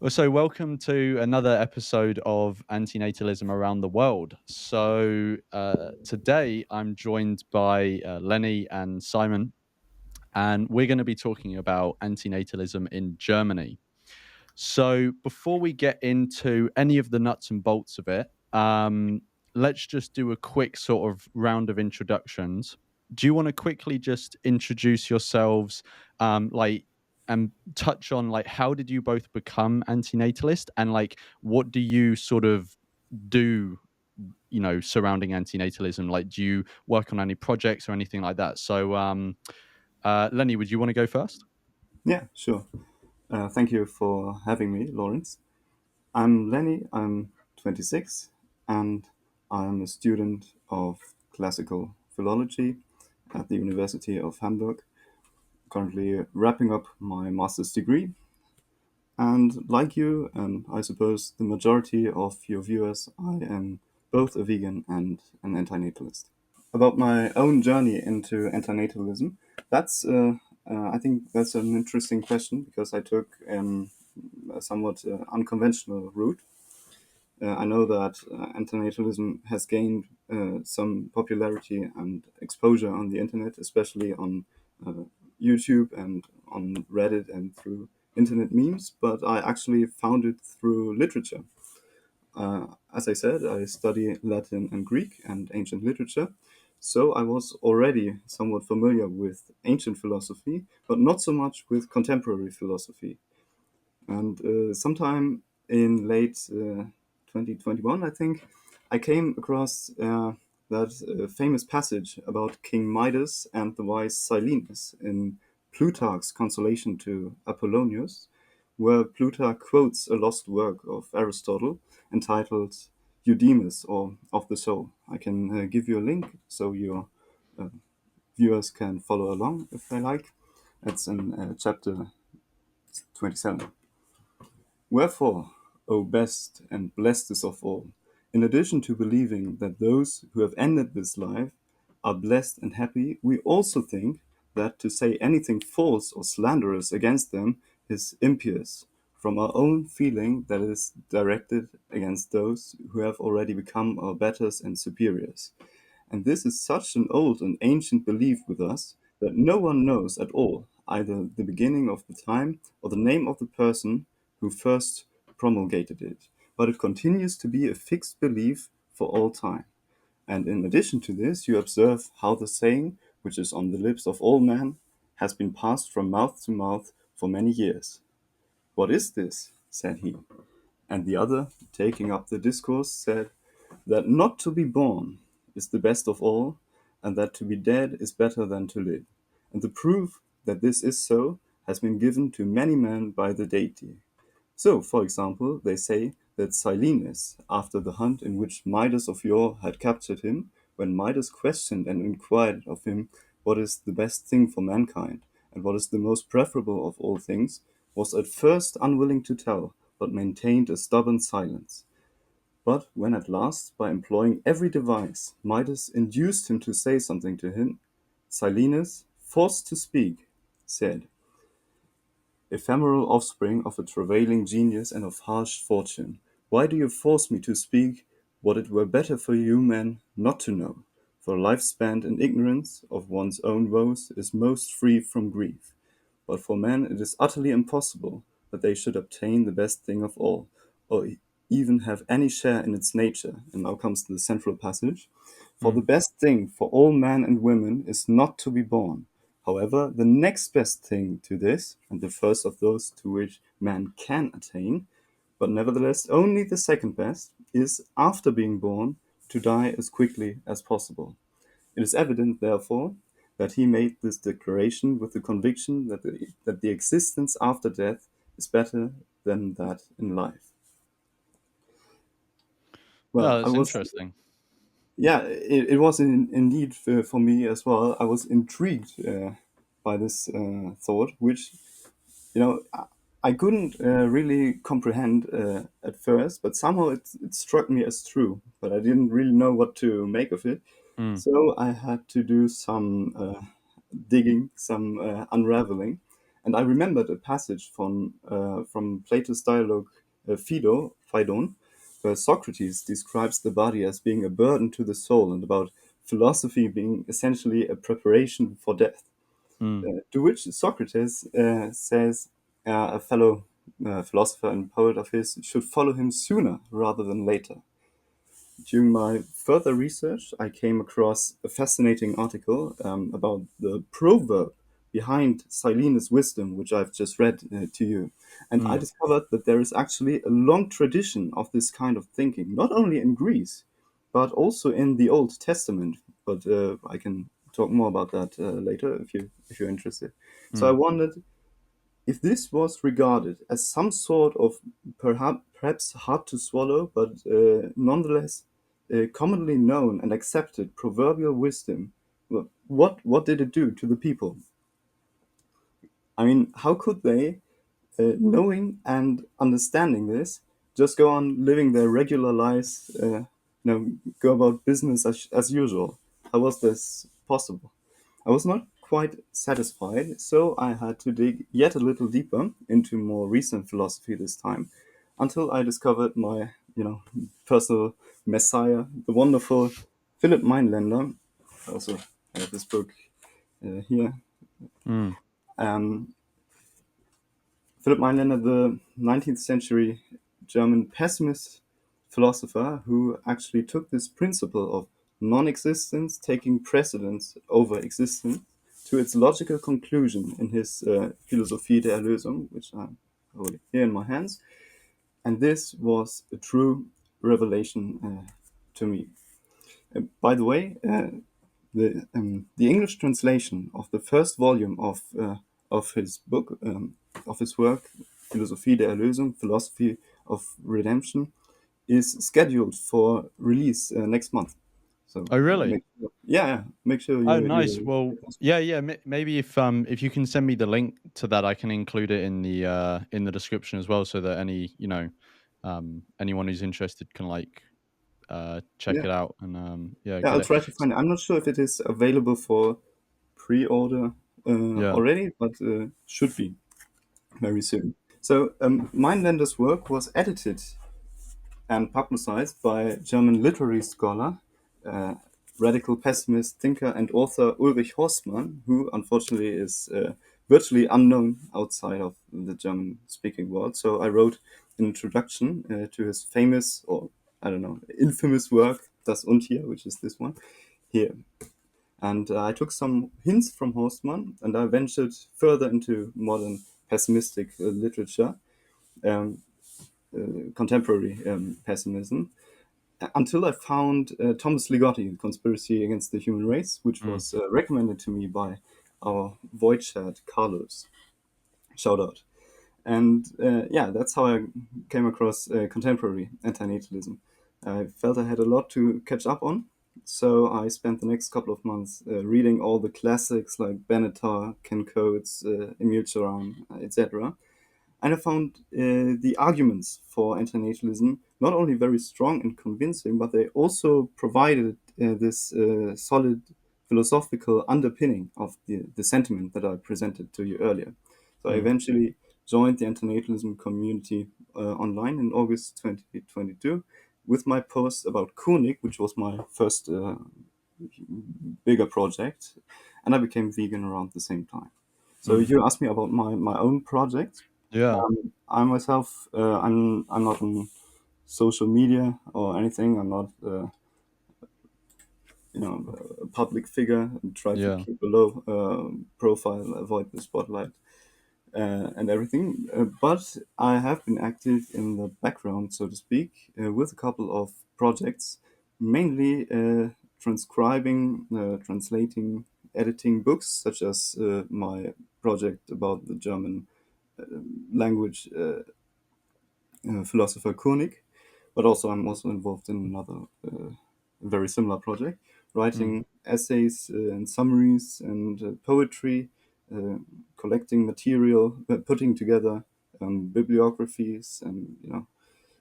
So welcome to another episode of Antinatalism Around the World. Today I'm joined by Lenny and Simon, and we're going to be talking about antinatalism in Germany. So before we get into any of the nuts and bolts of it, let's just do a quick sort of round of introductions. Do you want to quickly just introduce yourselves, and touch on like how did you both become antinatalist, and like what do you sort of do, surrounding antinatalism? Like, do you work on any projects or anything like that? Lenny, would you want to go first? Yeah, sure. Thank you for having me, Lawrence. I'm Lenny, I'm 26, and I'm a student of classical philology at the University of Hamburg, currently wrapping up my master's degree. And like you, and I suppose the majority of your viewers, I am both a vegan and an antinatalist. About my own journey into antinatalism, I think that's an interesting question because I took a somewhat unconventional route. I know that antinatalism has gained some popularity and exposure on the internet, especially on uh, YouTube and on Reddit and through internet memes, but I actually found it through literature. As I said, I study Latin and Greek and ancient literature, so I was already somewhat familiar with ancient philosophy, but not so much with contemporary philosophy. And sometime in late 2021, I think, I came across that famous passage about King Midas and the wise Silenus in Plutarch's Consolation to Apollonius, where Plutarch quotes a lost work of Aristotle entitled Eudemus, or Of the Soul. I can give you a link so your uh, viewers can follow along if they like. That's in chapter 27. Wherefore, O best and blessedest of all, in addition to believing that those who have ended this life are blessed and happy, we also think that to say anything false or slanderous against them is impious, from our own feeling that it is directed against those who have already become our betters and superiors. And this is such an old and ancient belief with us that no one knows at all either the beginning of the time or the name of the person who first promulgated it. But it continues to be a fixed belief for all time. And in addition to this, you observe how the saying, which is on the lips of all men, has been passed from mouth to mouth for many years. What is this? Said he. And the other, taking up the discourse, said, that not to be born is the best of all, and that to be dead is better than to live. And the proof that this is so has been given to many men by the deity. So, for example, they say that Silenus, after the hunt in which Midas of yore had captured him, when Midas questioned and inquired of him what is the best thing for mankind, and what is the most preferable of all things, was at first unwilling to tell, but maintained a stubborn silence. But when at last, by employing every device, Midas induced him to say something to him, Silenus, forced to speak, said, ephemeral offspring of a travailing genius and of harsh fortune, why do you force me to speak what it were better for you men not to know? For life spent in ignorance of one's own woes is most free from grief. But for men it is utterly impossible that they should obtain the best thing of all, or even have any share in its nature. And now comes the central passage. For the Mm. best thing for all men and women is not to be born. However, the next best thing to this, and the first of those to which man can attain, but nevertheless only the second best, is, after being born, to die as quickly as possible. It is evident, therefore, that he made this declaration with the conviction that the existence after death is better than that in life. Well, Oh, I that's was, interesting. yeah, it was indeed for me as well. I was intrigued by this thought, which, you know, I couldn't really comprehend at first, but somehow it struck me as true, but I didn't really know what to make of it. Mm. So I had to do some digging, some unraveling. And I remembered a passage from Plato's dialogue Phaedon, where Socrates describes the body as being a burden to the soul and about philosophy being essentially a preparation for death. Mm. To which Socrates says a fellow philosopher and poet of his should follow him sooner rather than later. During my further research, I came across a fascinating article about the proverb behind Silenus wisdom, which I've just read to you. And I Mm. discovered that there is actually a long tradition of this kind of thinking, not only in Greece, but also in the Old Testament. But I can talk more about that later if you're interested. So I Mm. wondered if this was regarded as some sort of perhaps hard to swallow, but nonetheless commonly known and accepted proverbial wisdom, what did it do to the people? I mean, how could they, knowing and understanding this, just go on living their regular lives, go about business as usual? How was this possible? I was not quite satisfied, so I had to dig yet a little deeper into more recent philosophy this time, until I discovered my, personal messiah, the wonderful Philip Mainländer. I also have this book here. Mm. Um, Philip Mainländer, the 19th century German pessimist philosopher who actually took this principle of non existence taking precedence over existence to its logical conclusion in his Philosophie der Erlösung, which I hold here in my hands. And this was a true revelation to me. By the way, the English translation of the first volume of his book of his work Philosophie der Erlösung, Philosophy of Redemption, is scheduled for release next month. So Oh, really? make sure Oh, you nice. Well, yeah, yeah. Maybe if you can send me the link to that, I can include it in the description as well, so that anyone who's interested can check yeah it out and yeah, yeah I'll get it. try to find it. I'm not sure if it is available for pre-order Yeah. already, but should be very soon. So Mainlander's work was edited and publicized by German literary scholar, uh, radical pessimist, thinker, and author Ulrich Horstmann, who unfortunately is virtually unknown outside of the German speaking world. So I wrote an introduction to his famous, or I don't know, infamous work, Das Untier, which is this one here. And I took some hints from Horstmann and I ventured further into modern pessimistic literature. Um, Contemporary pessimism, until I found Thomas Ligotti, Conspiracy Against the Human Race, which Mm. was recommended to me by our void chat, Carlos. Shout out. And that's how I came across contemporary antinatalism. I felt I had a lot to catch up on, so I spent the next couple of months reading all the classics like Benatar, Ken Coates, Emil Cioran, etc. And I found the arguments for antinatalism not only very strong and convincing, but they also provided this solid philosophical underpinning of the sentiment that I presented to you earlier. So I Mm. eventually joined the antinatalism community online in August 2022 with my post about Kurnig, which was my first bigger project, and I became vegan around the same time. So Mm. you asked me about my own project. Yeah. I myself, I'm not on social media or anything. I'm not, a public figure. I try to Yeah. keep a low profile, avoid the spotlight and everything. But I have been active in the background, so to speak, with a couple of projects, mainly transcribing, translating, editing books, such as my project about the German language philosopher Kurnig, but also I'm also involved in another very similar project, Mm. writing essays and summaries and poetry, uh, collecting material, putting together bibliographies, and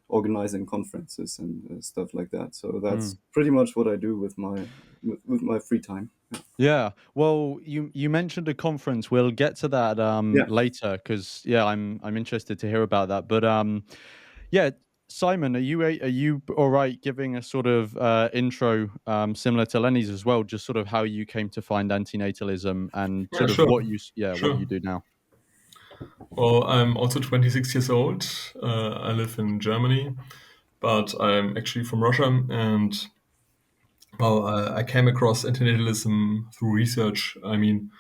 organizing conferences and stuff like that. So that's Mm. pretty much what I do with my free time. Yeah. Well, you mentioned a conference. We'll get to that Yeah, later because yeah, I'm interested to hear about that. But yeah, Simon, are you all right giving a sort of intro similar to Lenny's as well, just sort of how you came to find antinatalism and Yeah, sort of sure. what Sure. you do now? Well, I'm also 26 years old. I live in Germany, but I'm actually from Russia. And well, I came across antinatalism through research. I mean,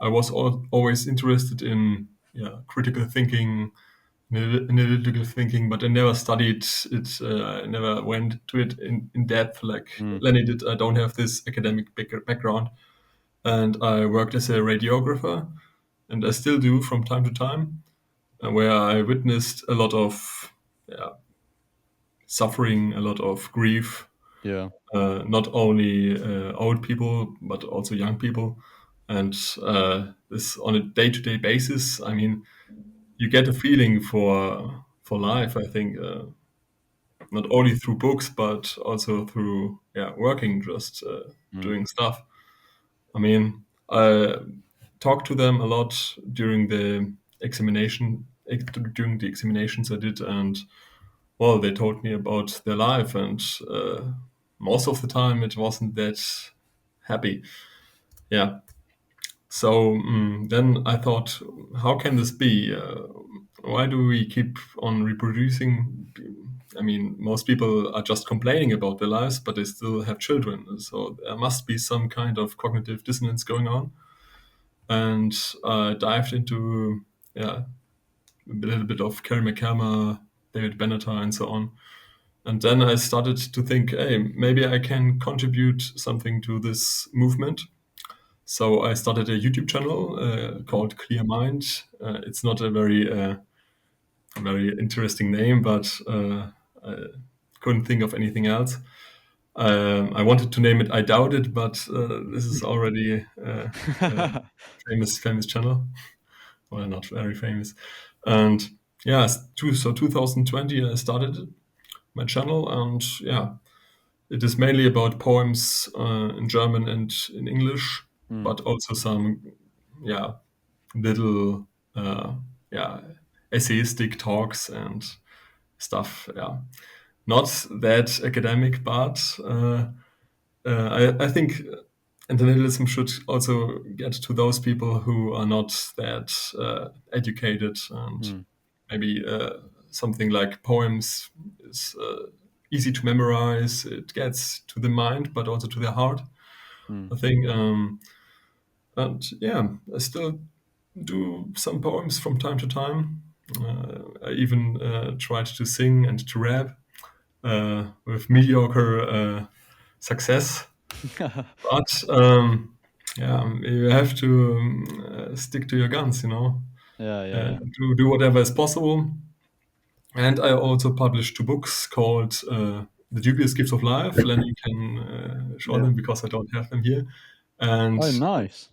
I was always interested in critical thinking, analytical thinking, but I never studied it. I never went to it in depth like Mm, Lenny did. I don't have this academic background. And I worked as a radiographer, and I still do from time to time, where I witnessed a lot of yeah, suffering, a lot of grief, yeah. not only old people but also young people, and this on a day-to-day basis. I mean, you get a feeling for life. I think not only through books but also through working, just Mm, doing stuff. I mean, I talked to them a lot during the during the examinations I did, and well, they told me about their life, and most of the time it wasn't that happy. Yeah. So then I thought, how can this be? Why do we keep on reproducing? I mean, most people are just complaining about their lives, but they still have children. So there must be some kind of cognitive dissonance going on. And I dived into yeah a little bit of Karim Akerma, David Benatar, and so on. And then I started to think, hey, maybe I can contribute something to this movement. So I started a YouTube channel mm. called Clear Mind. It's not a very interesting name, but I couldn't think of anything else. I wanted to name it I Doubt It, but this is already a famous channel. Well, not very famous. And yeah, so 2020 I started my channel, and yeah, it is mainly about poems in German and in English, Mm, but also some yeah little uh, yeah essayistic talks and stuff. Yeah, not that academic, but I think antinatalism should also get to those people who are not that educated, and mm, maybe something like poems is easy to memorize. It gets to the mind, but also to the heart, mm. I think. And yeah, I still do some poems from time to time. I even tried to sing and to rap with mediocre success. But yeah, you have to stick to your guns, Yeah, yeah, and yeah. do whatever is possible. And I also published two books called The Dubious Gifts of Life. Lenny can show yeah, them because I don't have them here. And Oh, nice.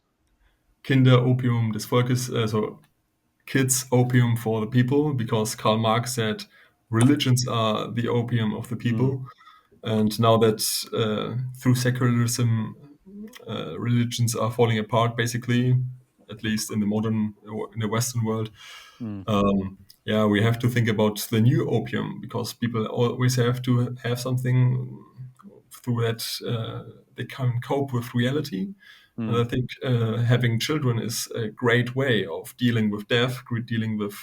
Kinder Opium des Volkes, so Kids Opium for the People, because Karl Marx said religions are the opium of the Mm, people. And now that through secularism, religions are falling apart, basically, at least in the in the Western world. mm, Yeah, we have to think about the new opium, because people always have to have something through that they can cope with reality. And I mm, think having children is a great way of dealing with death, dealing with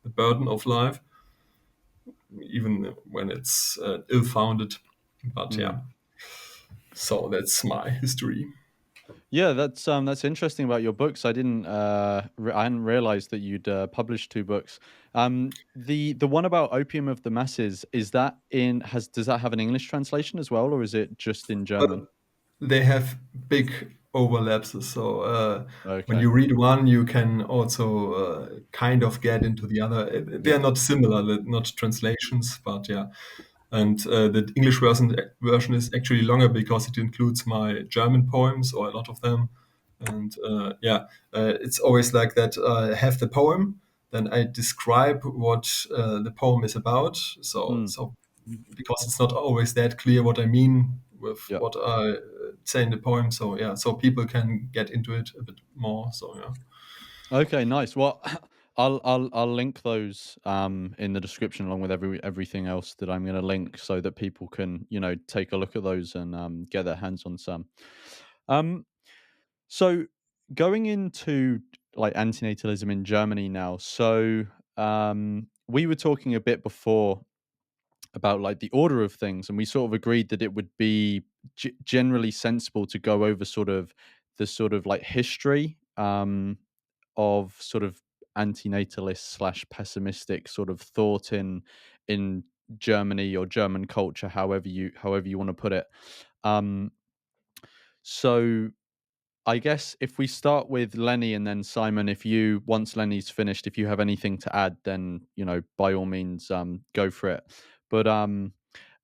the burden of life, even when it's ill-founded. But mm. yeah, so that's my history. Yeah, that's interesting about your books. I hadn't realized that you'd published two books. The one about opium of the masses, is that in has does that have an English translation as well, or is it just in German? They have big overlaps. So when Okay. you read one, you can also kind of get into the other. They are Yeah. not similar, not translations, but yeah. And the English version is actually longer because it includes my German poems, or a lot of them. And yeah, it's always like that. I have the poem, then I describe what the poem is about. Mm, So because it's not always that clear what I mean with Yeah. what I say in the poem. So yeah, so people can get into it a bit more. So yeah. Okay, nice. Well, I'll link those in the description along with everything else that I'm going to link so that people can take a look at those and get their hands on some. So going into like antinatalism in Germany now. So we were talking a bit before about like the order of things, and we sort of agreed that it would be generally sensible to go over sort of the sort of like history of sort of antinatalist slash pessimistic sort of thought in Germany or German culture, however you want to put it. Um, so I guess if we start with Lenny and then Simon, if you once Lenny's finished, if you have anything to add, then by all means go for it. But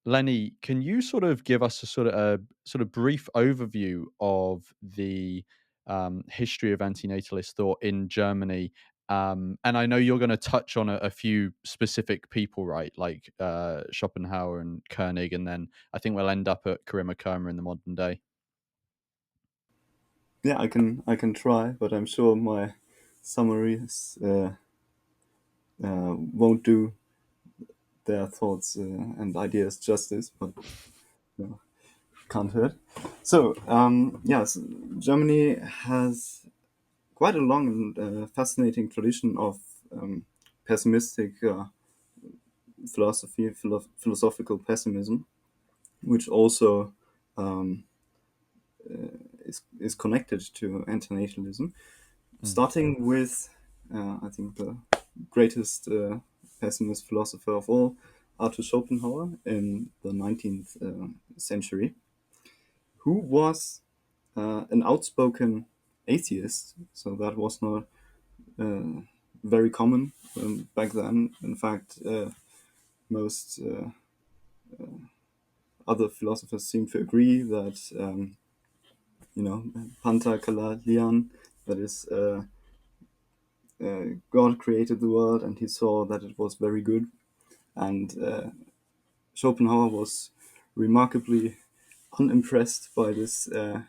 Lenny, can you sort of give us a brief overview of the history of antinatalist thought in Germany? And I know you're going to touch on a few specific people, right? Like Schopenhauer and Kurnig, and then I think we'll end up at Karim Akerma in the modern day. Yeah, I can try, but I'm sure my summaries won't do their thoughts and ideas justice, but can't hurt. So, yes, Germany has quite a long and fascinating tradition of pessimistic philosophical pessimism, which also um, is connected to antinatalism, Mm, starting with, I think, the greatest pessimist philosopher of all, Arthur Schopenhauer, in the 19th century, who was an outspoken atheist. So that was not uh, very common back then. In fact, most other philosophers seem to agree that Panta Kala Lian, that is, God created the world and he saw that it was very good. And Schopenhauer was remarkably unimpressed by this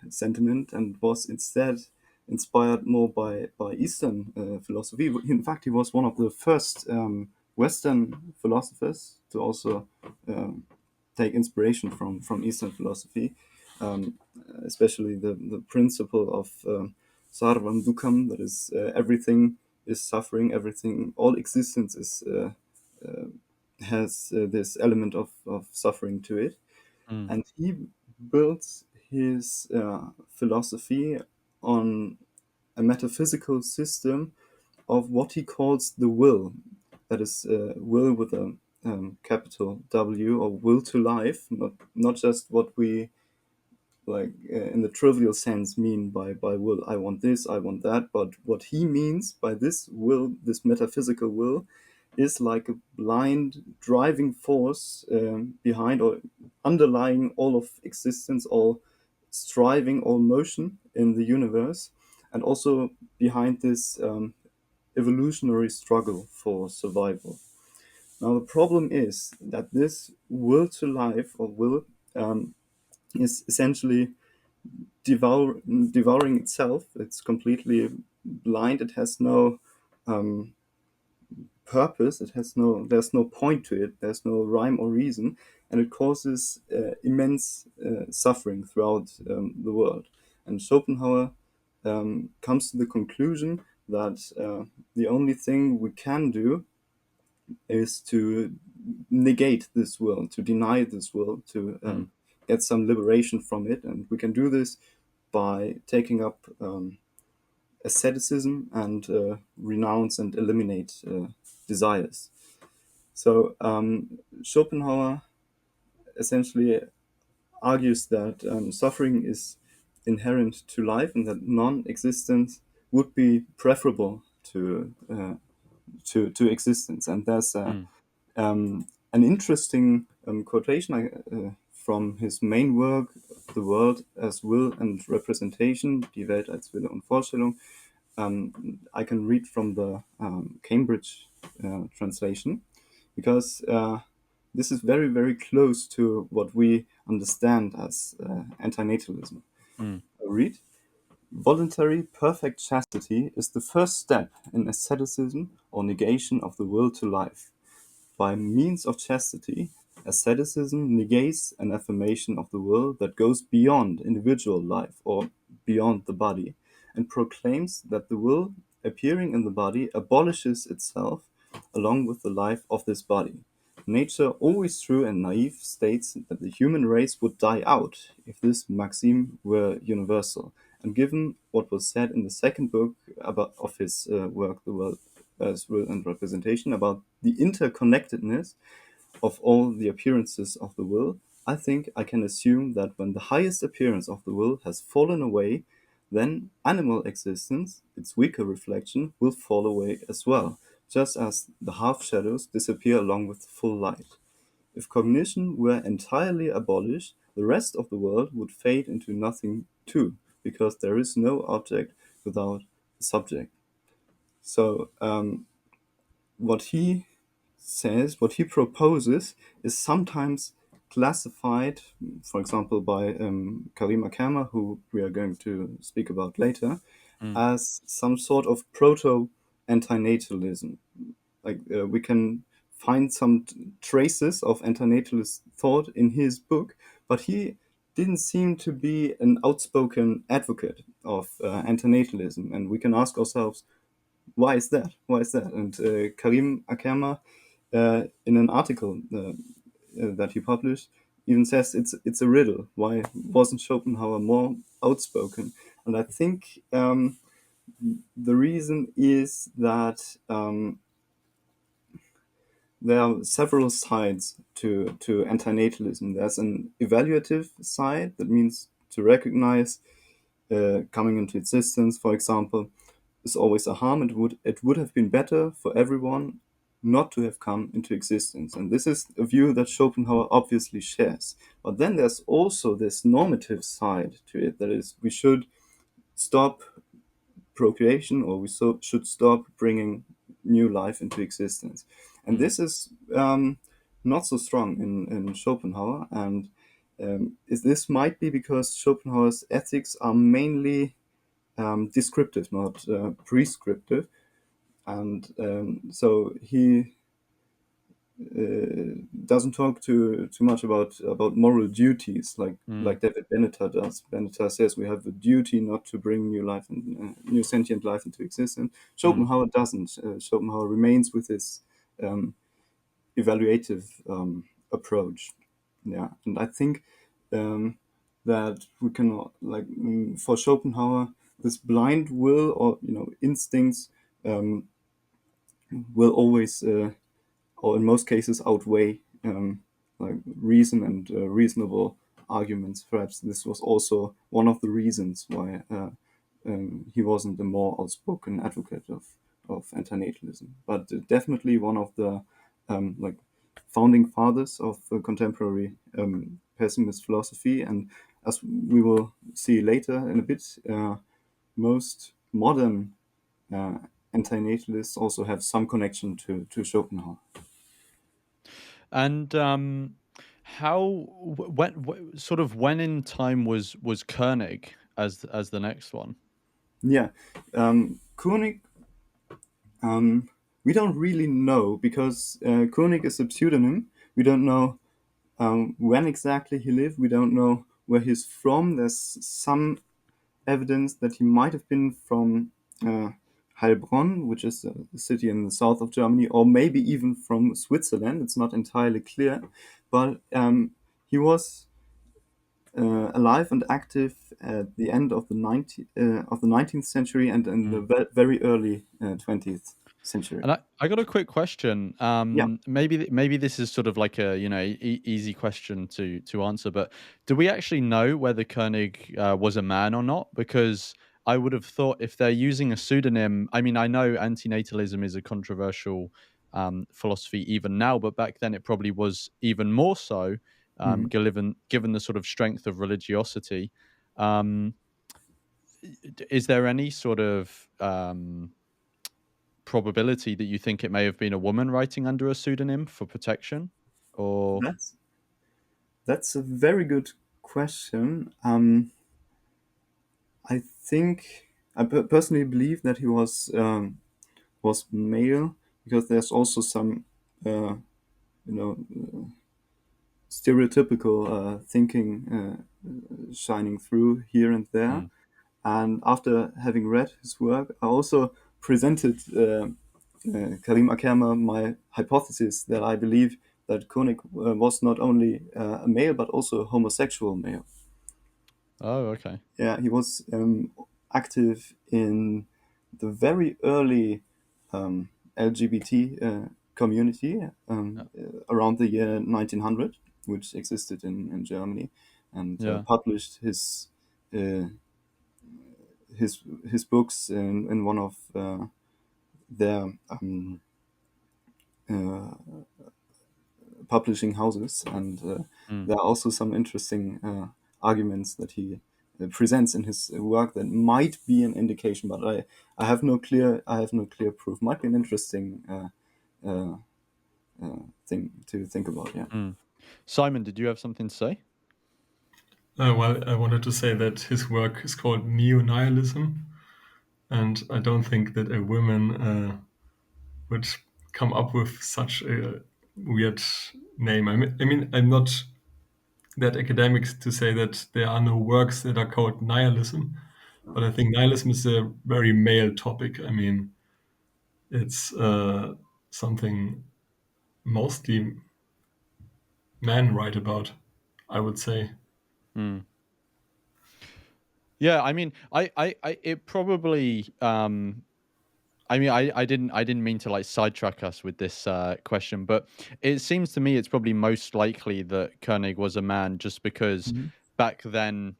sentiment and was instead inspired more by Eastern philosophy. In fact, he was one of the first Western philosophers to also take inspiration from Eastern philosophy, um, especially the principle of sarvam dukkam, that is, everything is suffering, everything, all existence is has this element of suffering to it. mm, And he built his philosophy on a metaphysical system of what he calls the will. That is, will with a capital W, or will to life, not just what we like in the trivial sense mean by will. I want this, I want that, but what he means by this will, this metaphysical will, is like a blind driving force behind or underlying all of existence, all striving, all motion in the universe, and also behind this evolutionary struggle for survival. Now, the problem is that this will to life, or will, is essentially devouring itself. It's completely blind. It has no um, purpose. There's no point to it. There's no rhyme or reason, and it causes immense suffering throughout the world. And Schopenhauer comes to the conclusion that the only thing we can do is to negate this will, to deny this will, to mm, get some liberation from it, and we can do this by taking up asceticism and renounce and eliminate desires. So Schopenhauer essentially argues that suffering is inherent to life and that non-existence would be preferable to existence. And there's mm, an interesting quotation from his main work, The World as Will and Representation, Die Welt als Wille und Vorstellung. I can read from the Cambridge translation, because this is very, very close to what we understand as antinatalism. Mm. I read, voluntary perfect chastity is the first step in asceticism or negation of the will to life. By means of chastity, asceticism negates an affirmation of the will that goes beyond individual life or beyond the body, and proclaims that the will appearing in the body abolishes itself along with the life of this body. Nature, always true and naive, states that the human race would die out if this maxim were universal. And given what was said in the second book of his work, The World as Will and Representation, about the interconnectedness of all the appearances of the will, I think I can assume that when the highest appearance of the will has fallen away, then animal existence, its weaker reflection, will fall away as well, just as the half shadows disappear along with the full light. If cognition were entirely abolished, the rest of the world would fade into nothing too, because there is no object without a subject. So, what he says, what he proposes, is sometimes classified, for example, by Karim Akerma, who we are going to speak about later, Mm. as some sort of proto-antinatalism. Like we can find some traces of antinatalist thought in his book, but he didn't seem to be an outspoken advocate of antinatalism, and we can ask ourselves, why is that? Why is that? And Karim Akerma, in an article that he published, even says it's a riddle. Why wasn't Schopenhauer more outspoken? And I think the reason is that there are several sides to antinatalism. There's an evaluative side, that means to recognize coming into existence, for example, is always a harm. It would have been better for everyone not to have come into existence. And this is a view that Schopenhauer obviously shares. But then there's also this normative side to it, that is, we should stop procreation, or should stop bringing new life into existence. And this is not so strong in Schopenhauer. And this might be because Schopenhauer's ethics are mainly descriptive, not prescriptive. And so he doesn't talk too much about moral duties like David Benatar does. Benatar says we have a duty not to bring new life and new sentient life into existence. Schopenhauer doesn't. Schopenhauer remains with his evaluative approach. Yeah, and I think that we can for Schopenhauer, this blind will, or instincts, will always or in most cases outweigh like reason and reasonable arguments. Perhaps this was also one of the reasons why he wasn't a more outspoken advocate of antinatalism, but definitely one of the like founding fathers of contemporary pessimist philosophy. And as we will see later in a bit, most modern uh, antinatalists also have some connection to Schopenhauer. And how sort of when in time was Kurnig as the next one? Yeah, Kurnig, we don't really know, because Kurnig is a pseudonym. We don't know when exactly he lived. We don't know where he's from. There's some evidence that he might have been from Heilbronn, which is a city in the south of Germany, or maybe even from Switzerland. It's not entirely clear, but he was alive and active at the end of the 19th century and in the very early 20th century. And I got a quick question. Yeah. Maybe this is sort of like a easy question to answer, but do we actually know whether Koenig was a man or not? Because I would have thought if they're using a pseudonym, I mean, I know antinatalism is a controversial philosophy even now, but back then it probably was even more so, Mhm. given the sort of strength of religiosity. Um, is there any sort of probability that you think it may have been a woman writing under a pseudonym for protection? or That's a very good question. I think I personally believe that he was male, because there's also some you know stereotypical thinking shining through here and there. mm, And after having read his work, I also presented Karim Akerma my hypothesis that I believe that Kurnig was not only a male but also a homosexual male. oh, okay, Yeah, he was active in the very early LGBT community yeah, around the year 1900, which existed in Germany, and yeah, published uh, his books in one of their uh, publishing houses. And mm, there are also some interesting arguments that he presents in his work that might be an indication, but I have no clear proof. Might be an interesting uh, thing to think about. Yeah. mm. Simon, did you have something to say? Well, I wanted to say that his work is called neo-nihilism, and I don't think that a woman would come up with such a weird name. I mean, I'm not that academic to say that there are no works that are called nihilism, but I think nihilism is a very male topic. I mean, it's something mostly men write about, I would say. Mm. Yeah, I mean, it probably. I didn't mean to like sidetrack us with this question, but it seems to me it's probably most likely that Koenig was a man, just because Mhm. back then,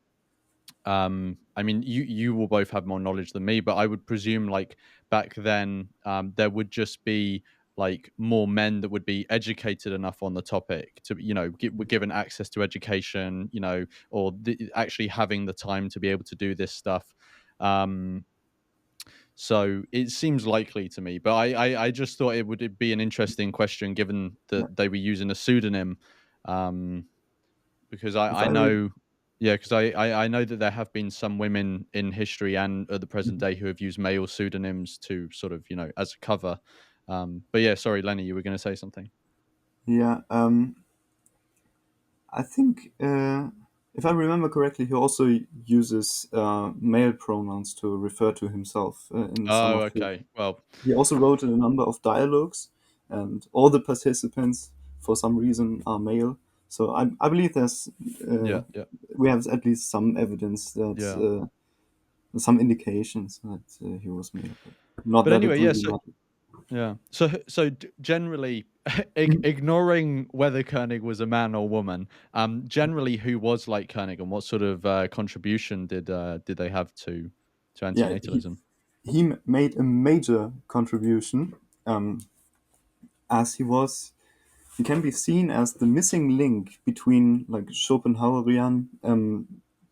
I mean, you will both have more knowledge than me, but I would presume like back then, there would just be like more men that would be educated enough on the topic to, were given access to education, or actually having the time to be able to do this stuff. Um, so it seems likely to me, but I just thought it would be an interesting question, given Yeah. that they were using a pseudonym, um, because If I I re- know, yeah, because I know that there have been some women in history and at the present Mhm. day who have used male pseudonyms to sort of, as a cover. But yeah, sorry, Lenny, you were going to say something. Yeah. I think, if I remember correctly, he also uses male pronouns to refer to himself in some Oh, of his. okay. Well, He also wrote in a number of dialogues, and all the participants, for some reason, are male. So I believe yeah, uh, yeah, we have at least some evidence that yeah. some indications that he was male, but not But that it anyway, yeah. really So matters. yeah. So generally, Mhm. ignoring whether Koenig was a man or woman, generally, who was like Koenig, and what sort of contribution did they have to Yeah, antinatalism? he made a major contribution, um, as he can be seen as the missing link between like Schopenhauerian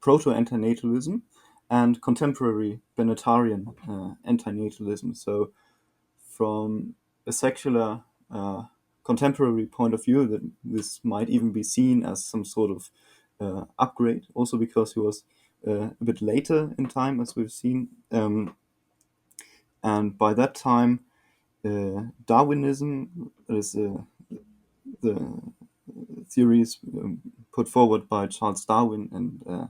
proto-antinatalism and contemporary Benatarian antinatalism. So, from a secular contemporary point of view, that this might even be seen as some sort of upgrade. Also, because he was a bit later in time, as we've seen, and by that time, Darwinism is the theories put forward by Charles Darwin and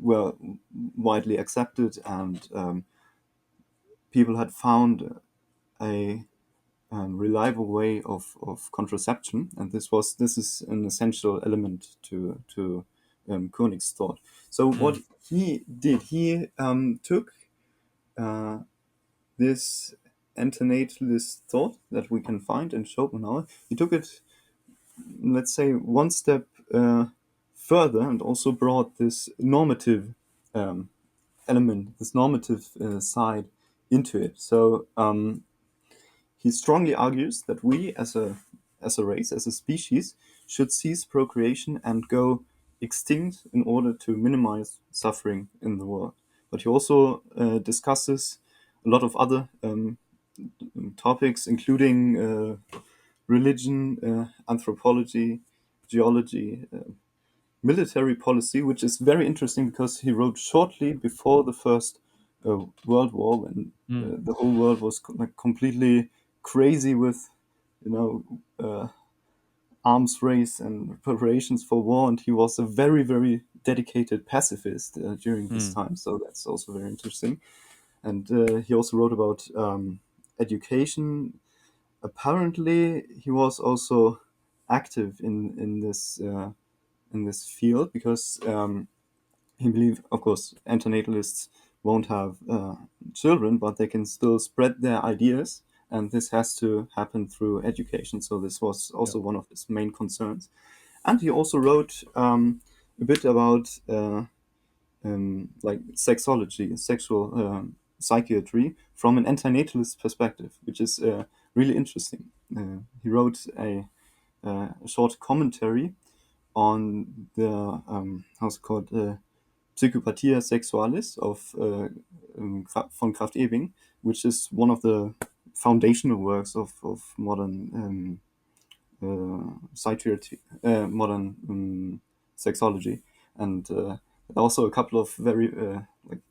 were widely accepted, and people had found a reliable way of contraception, and this is an essential element to Koenig's thought. So what Mm, he did, he took uh, this antinatalist thought that we can find in Schopenhauer. He took it, let's say, one step further, and also brought this normative um, element, this normative side into it. So he strongly argues that we, as a race, as a species, should cease procreation and go extinct in order to minimize suffering in the world. But he also discusses a lot of other topics, including religion, anthropology, geology, military policy, which is very interesting because he wrote shortly before the First World War, when the whole world was like completely crazy with, you know, arms race and preparations for war, and he was a very, very dedicated pacifist during this time. So that's also very interesting. And he also wrote about education. Apparently, he was also active in this field because he believed, of course, antinatalists won't have children, but they can still spread their ideas, and this has to happen through education. So this was also one of his main concerns. And he also wrote a bit about like sexology, sexual psychiatry from an antinatalist perspective, which is really interesting. He wrote a short commentary on the how's it called Psychopathia Sexualis of von Kraft-Ebing, which is one of the foundational works of modern psychiatry, modern sexology, and also a couple of very like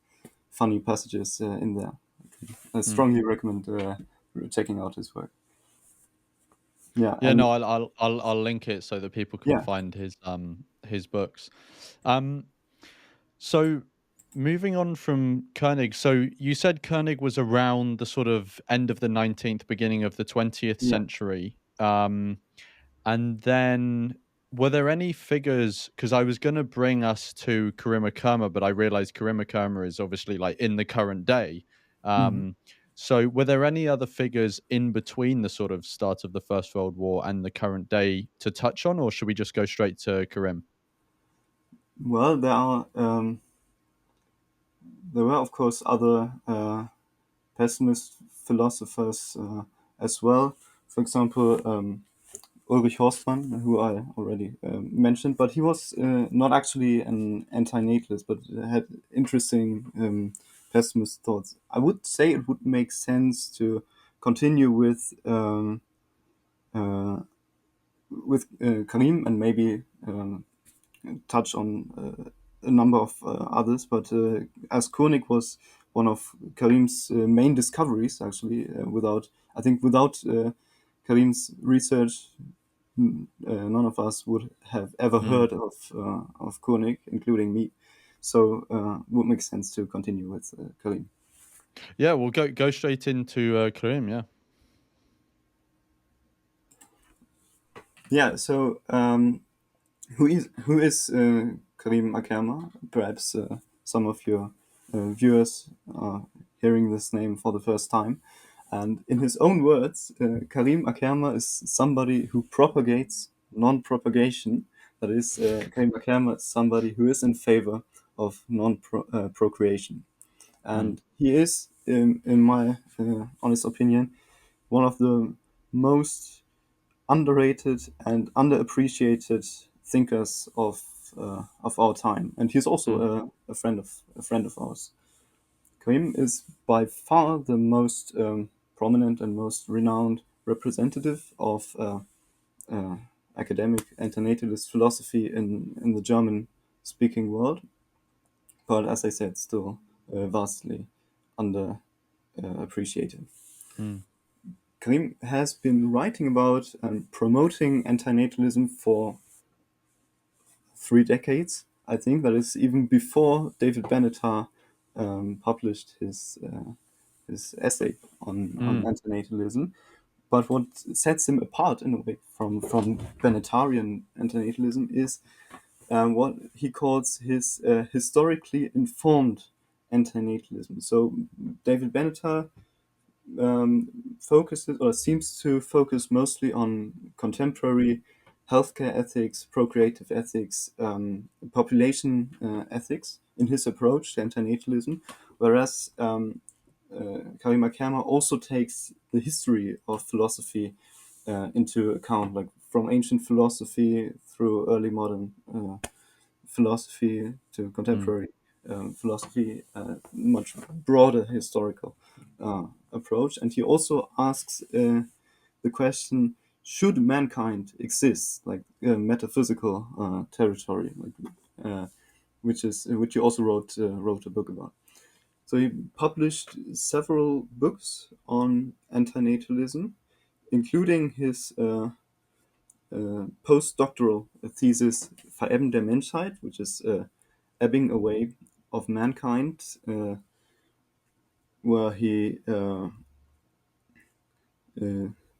funny passages in there. I strongly recommend checking out his work. Yeah, Yeah, and no, I'll link it so that people can yeah, find his books. Um, so moving on from Koenig, so you said Koenig was around the sort of end of the 19th, beginning of the 20th yeah. century. And then were there any figures? Because I was going to bring us to Karim Akerma, but I realized Karim Akerma is obviously like in the current day. Mhm. So were there any other figures in between the sort of start of the First World War and the current day to touch on, or should we just go straight to Karim? Well, there were of course other pessimist philosophers as well. For example, Ulrich Horstmann, who I already mentioned, but he was not actually an antinatalist, but had interesting pessimist thoughts. I would say it would make sense to continue with Karim and maybe touch on a number of others, but as Kurnig was one of Karim's main discoveries, actually, without Karim's research, none of us would have ever Mm. heard of Kurnig, including me. So would make sense to continue with Karim. Yeah, we'll go straight into Karim. Yeah. Yeah. So who is Karim Akerma? Perhaps some of your viewers are hearing this name for the first time. And in his own words, Karim Akerma is somebody who propagates non-propagation. That is, Karim Akerma is somebody who is in favor of non-procreation. Mm. And he is, in my honest opinion, one of the most underrated and underappreciated thinkers of our time, and he's also Mm. a friend of ours. Karim is by far the most prominent and most renowned representative of academic antinatalist philosophy in the German-speaking world, but as I said, still vastly under appreciated. Mm. Karim has been writing about and promoting antinatalism for 3 decades. I think that is even before David Benatar published his essay on Mm. antinatalism. But what sets him apart in a way from Benatarian antinatalism is what he calls his historically informed antinatalism. So David Benatar focuses or seems to focus mostly on contemporary healthcare ethics, procreative ethics, population ethics in his approach to antinatalism, whereas Karim Akerma also takes the history of philosophy into account, like from ancient philosophy through early modern philosophy to Mm. contemporary philosophy, much broader historical approach. And he also asks the question: should mankind exist, like metaphysical territory, like which he also wrote a book about. So he published several books on antinatalism, including his postdoctoral thesis Vereben der Menschheit, which is Ebbing Away of Mankind, where he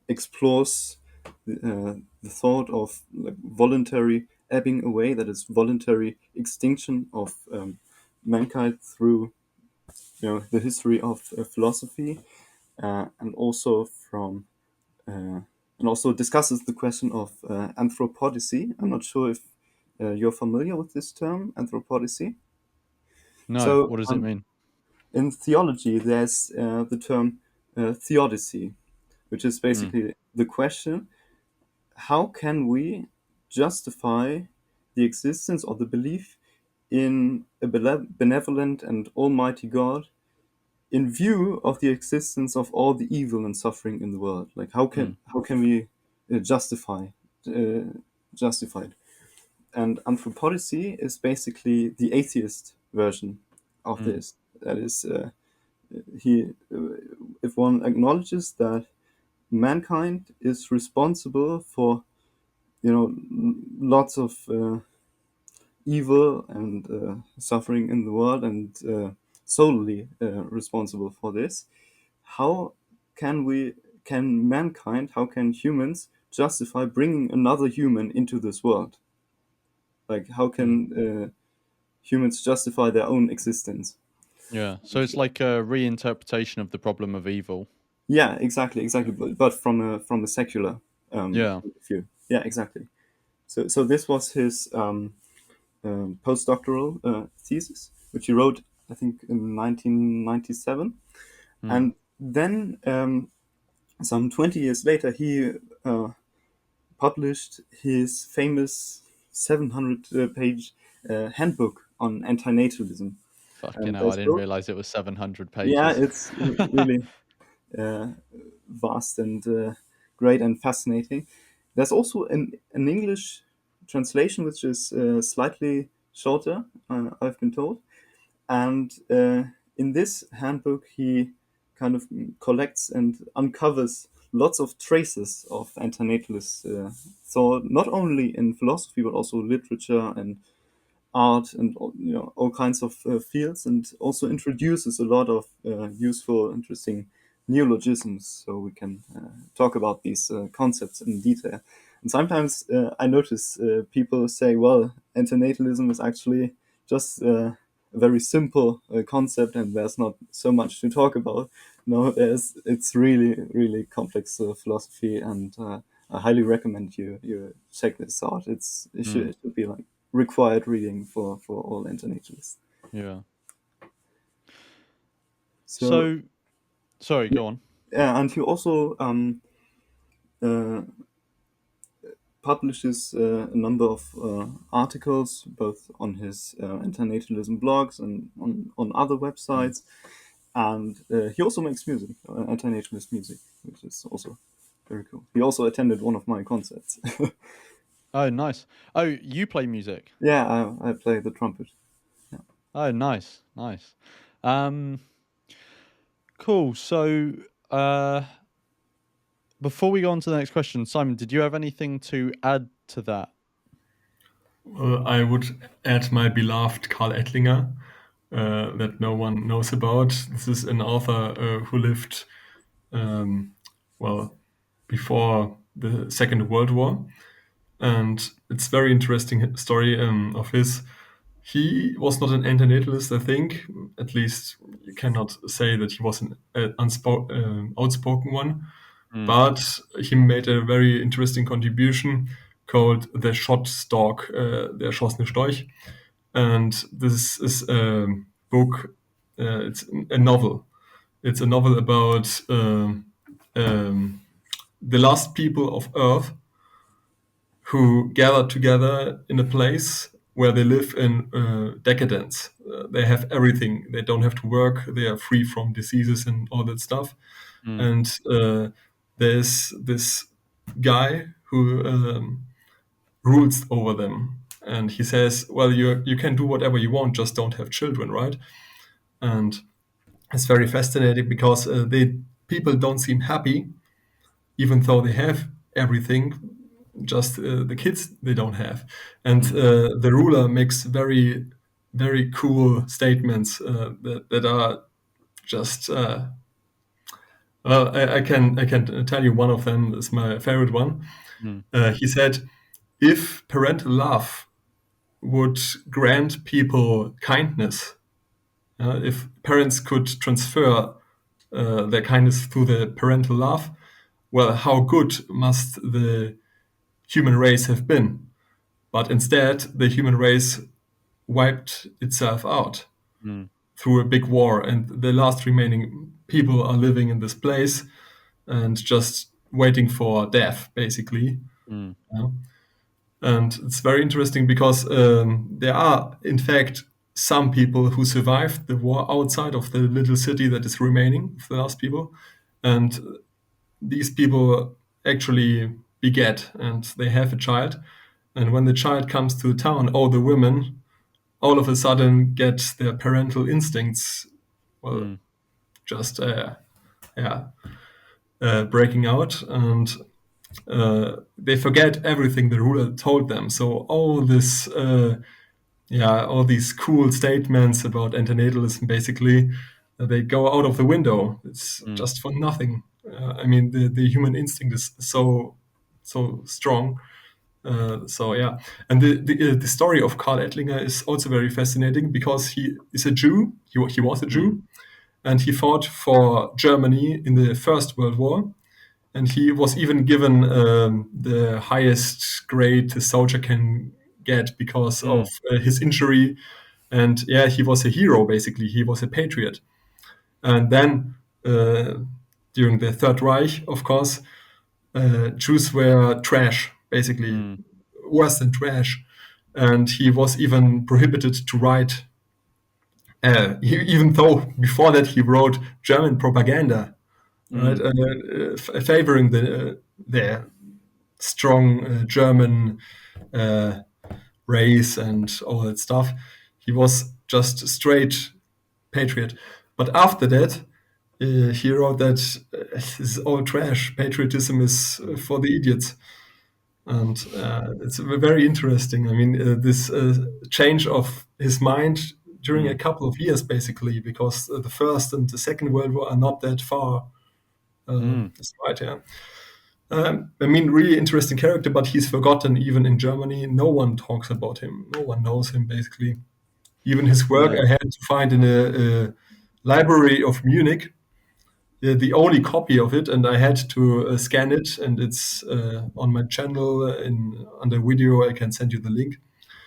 explores the thought of like voluntary ebbing away, that is voluntary extinction of mankind through the history of philosophy, and also from and also discusses the question of anthropodicy. I'm not sure if you're familiar with this term, anthropodicy. No, So what does it mean? in theology, there's the term theodicy, which is Mm, basically the question: how can we justify the existence or the belief in a benevolent and almighty God in view of the existence of all the evil and suffering in the world? Like mm, how can we justify uh, justify it? And anthropodicy is basically the atheist version of mm, this. That is, he if one acknowledges that mankind is responsible for lots of evil and suffering in the world, and solely responsible for this, how can we can mankind, how can humans justify bringing another human into this world? Like how mm. can humans justify their own existence? Yeah. So it's like a reinterpretation of the problem of evil. Yeah, exactly, but from a secular Yeah. view. Yeah, exactly. So this was his postdoctoral thesis, which he wrote, I think, in 1997. Mm. And then, some 20 years later, he published his famous 700-page handbook on antinatalism. Fucking And hell, I there's didn't both, realize it was 700 yeah, pages. it's really uh, vast and great and fascinating. There's also an English translation, which is slightly shorter, I've been told. And in this handbook, he kind of collects and uncovers lots of traces of antinatalist thought, not only in philosophy but also literature and art and all kinds of fields, and also Mm, introduces a lot of useful, interesting neologisms, so we can talk about these concepts in detail. And sometimes I notice people say, well, antinatalism is actually just a very simple concept and there's not so much to talk about. No, it's really, really complex philosophy, and I highly recommend you check this out. mm. It should be like required reading for all antinatalists. Yeah. So So, sorry, yeah, go on. and he also uh, publishes a number of articles, both on his antinatalism blogs and on other Mm. websites. And he also makes music, antinatalist music, which is also very cool. He also attended one of my concerts. Oh, nice. Oh, you play music. Yeah, I play the trumpet. Yeah. Oh, nice, nice. Um, cool. So, uh, before we go on to the next question, Simon, did you have anything to add to that? I would add my beloved Karl Etlinger, that no one knows about. This is an author who lived, um, well, before the Second World War, and it's very interesting story of his. He was not an antinatalist, I think. At least you cannot say that he was an outspoken one. Mm, But he made a very interesting contribution called "The Shot Stork," der erschossene Storch, and this is a book. It's a novel. It's a novel about the last people of Earth who gather together in a place where they live in decadence. They have everything. They don't have to work. They are free from diseases and all that stuff. mm, And there's this. guy who rules over them. And he says, well, you can do whatever you want, just don't have children, right? And it's very fascinating because people don't seem happy, even though they have everything, just the kids they don't have. And the ruler makes very, very cool statements that are just well, I can tell you one of them is my favorite one. He said, if parental love would grant people kindness, if parents could transfer their kindness through the parental love, well, how good must the human race have been? But instead, the human race wiped itself out through a big war, and the last remaining people are living in this place and just waiting for death, basically. Yeah. And it's very interesting because there are, in fact, some people who survived the war outside of the little city that is remaining of the last people. And these people actually beget and they have a child. And when the child comes to town, all the women all of a sudden get their parental instincts, well, just breaking out, and they forget everything the ruler told them. So all this, all these cool statements about antinatalism, basically, they go out of the window. It's just for nothing. I mean, the human instinct is so strong. So yeah, and the story of Karl Etlinger is also very fascinating because he is a Jew. He was a Jew, and he fought for Germany in the First World War. And he was even given the highest grade a soldier can get because of his injury. And yeah, he was a hero, basically. He was a patriot. And then during the Third Reich, of course, Jews were trash, basically, worse than trash. And he was even prohibited to write, even though before that he wrote German propaganda, right, favoring the strong German race and all that stuff. He was just a straight patriot. But after that, he wrote that this is all trash. Patriotism is for the idiots. And it's very interesting. I mean, this change of his mind during a couple of years, basically, because the First and the Second World War are not that far. That's right, yeah. I mean, really interesting character, but he's forgotten even in Germany. No one talks about him. No one knows him, basically. Even his work I had to find in a library of Munich, the only copy of it, and I had to scan it, and it's on my channel under video. I can send you the link.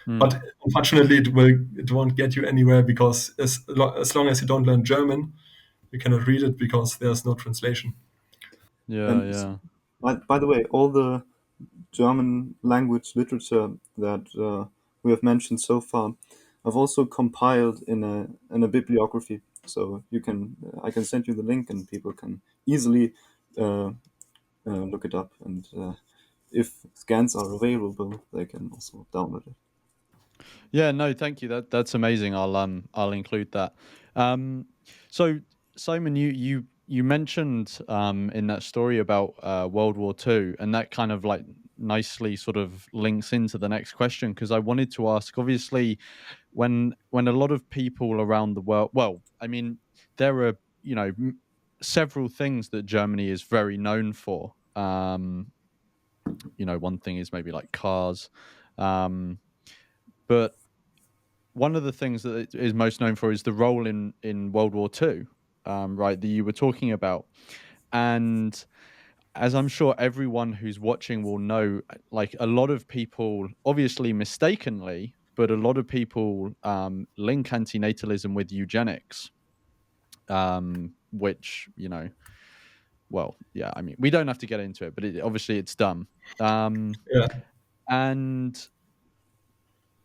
But unfortunately, it won't get you anywhere because as long as you don't learn German, you cannot read it because there's no translation. And by the way, all the German language literature that we have mentioned so far, I've also compiled in a bibliography. So I can send you the link, and people can easily look it up. And if scans are available, they can also download it. Yeah, no, thank you. That's amazing. I'll include that. So Simon, you mentioned in that story about World War II, and that kind of like nicely sort of links into the next question, because I wanted to ask, obviously, when a lot of people around the world, well, I mean, there are several things that Germany is very known for. One thing is maybe like cars, but one of the things that it is most known for is the role in World War II, right, that you were talking about. And as I'm sure everyone who's watching will know, like a lot of people, obviously mistakenly, but a lot of people link antinatalism with eugenics, which, well, yeah, I mean, we don't have to get into it, but obviously it's dumb. Yeah. And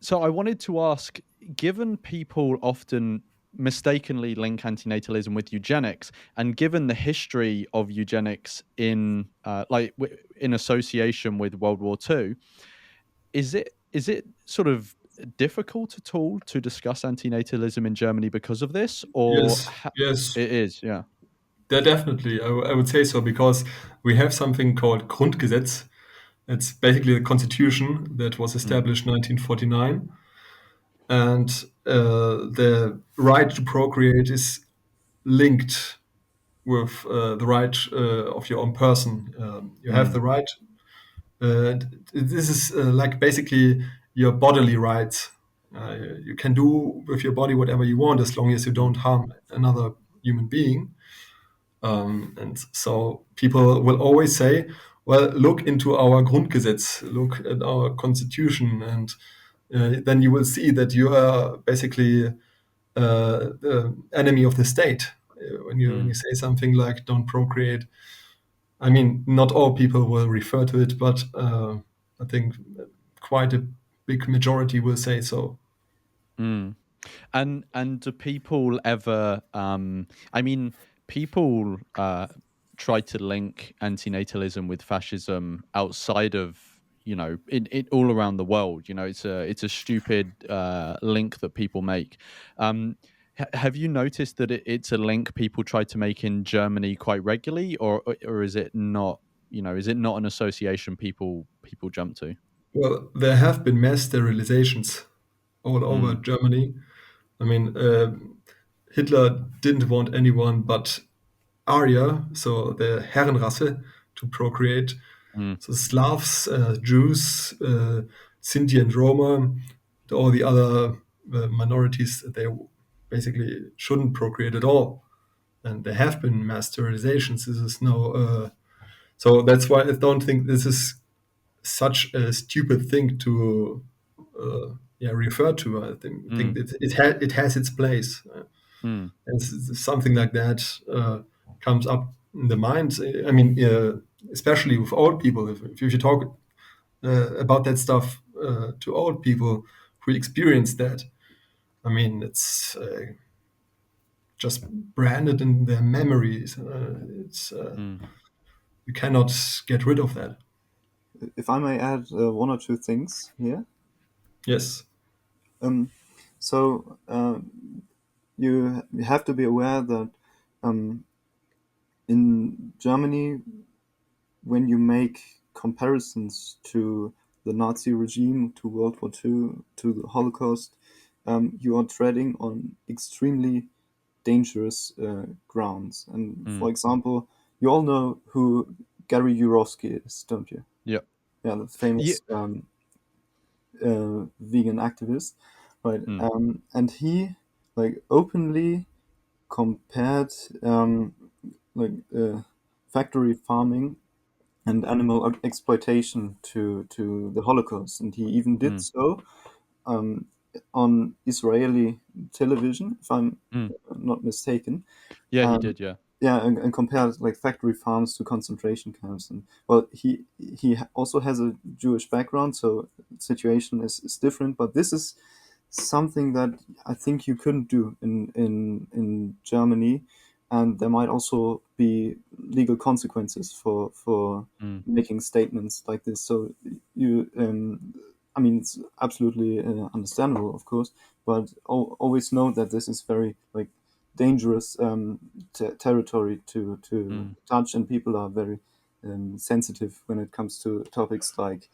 so I wanted to ask, given people often mistakenly link antinatalism with eugenics, and given the history of eugenics in in association with World War II, is it sort of difficult at all to discuss antinatalism in Germany because of this, or Yes, it is? Yeah. there definitely. I would say so because we have something called Grundgesetz. It's basically a constitution that was established 1949, and the right to procreate is linked with the right of your own person. You have the right. This is like basically your bodily rights. You can do with your body whatever you want as long as you don't harm another human being. And so people will always say, well, look into our Grundgesetz, look at our constitution, and then you will see that you are basically the enemy of the state. When you say something like "don't procreate," I mean, not all people will refer to it, but I think quite a big majority will say so. And do people ever? I mean, people try to link antinatalism with fascism outside of it all around the world. It's a stupid link that people make. Have you noticed that it's a link people try to make in Germany quite regularly, or is it not? Is it not an association people jump to? Well, there have been mass sterilizations all over Mm, Germany. I mean, Hitler didn't want anyone but Arya, so the Herrenrasse, to procreate. mm, So Slavs, Jews, Sinti and Roma, all the other minorities, they basically shouldn't procreate at all. And there have been mass sterilizations. This is no. So that's why I don't think this is such a stupid thing to refer to. I think mm, it has its place. mm, Something like that comes up in the mind. I mean, especially with old people, if you talk about that stuff to old people who experience that, I mean, it's just branded in their memories. It's mm, You cannot get rid of that. If I may add one or two things here. Yes. Um, so you have to be aware that um, in Germany, when you make comparisons to the Nazi regime, to World War II, to the Holocaust, you are treading on extremely dangerous grounds. And for example, you all know who Gary Yourofsky is, don't you? yeah. Yeah, the Yeah. famous vegan activist, right? And he openly compared factory farming and animal exploitation to the Holocaust, and he even did so um, on Israeli television, if I'm not mistaken. Yeah, he Um, did. Yeah. yeah, and compared factory farms to concentration camps, and well, he also has a Jewish background, so the situation is different. But this is something that I think you couldn't do in Germany, and there might also be legal consequences for Mm, making statements like this. So you, I mean, it's absolutely understandable, of course, but always know that this is very dangerous territory to mm, touch, and people are very sensitive when it comes to topics like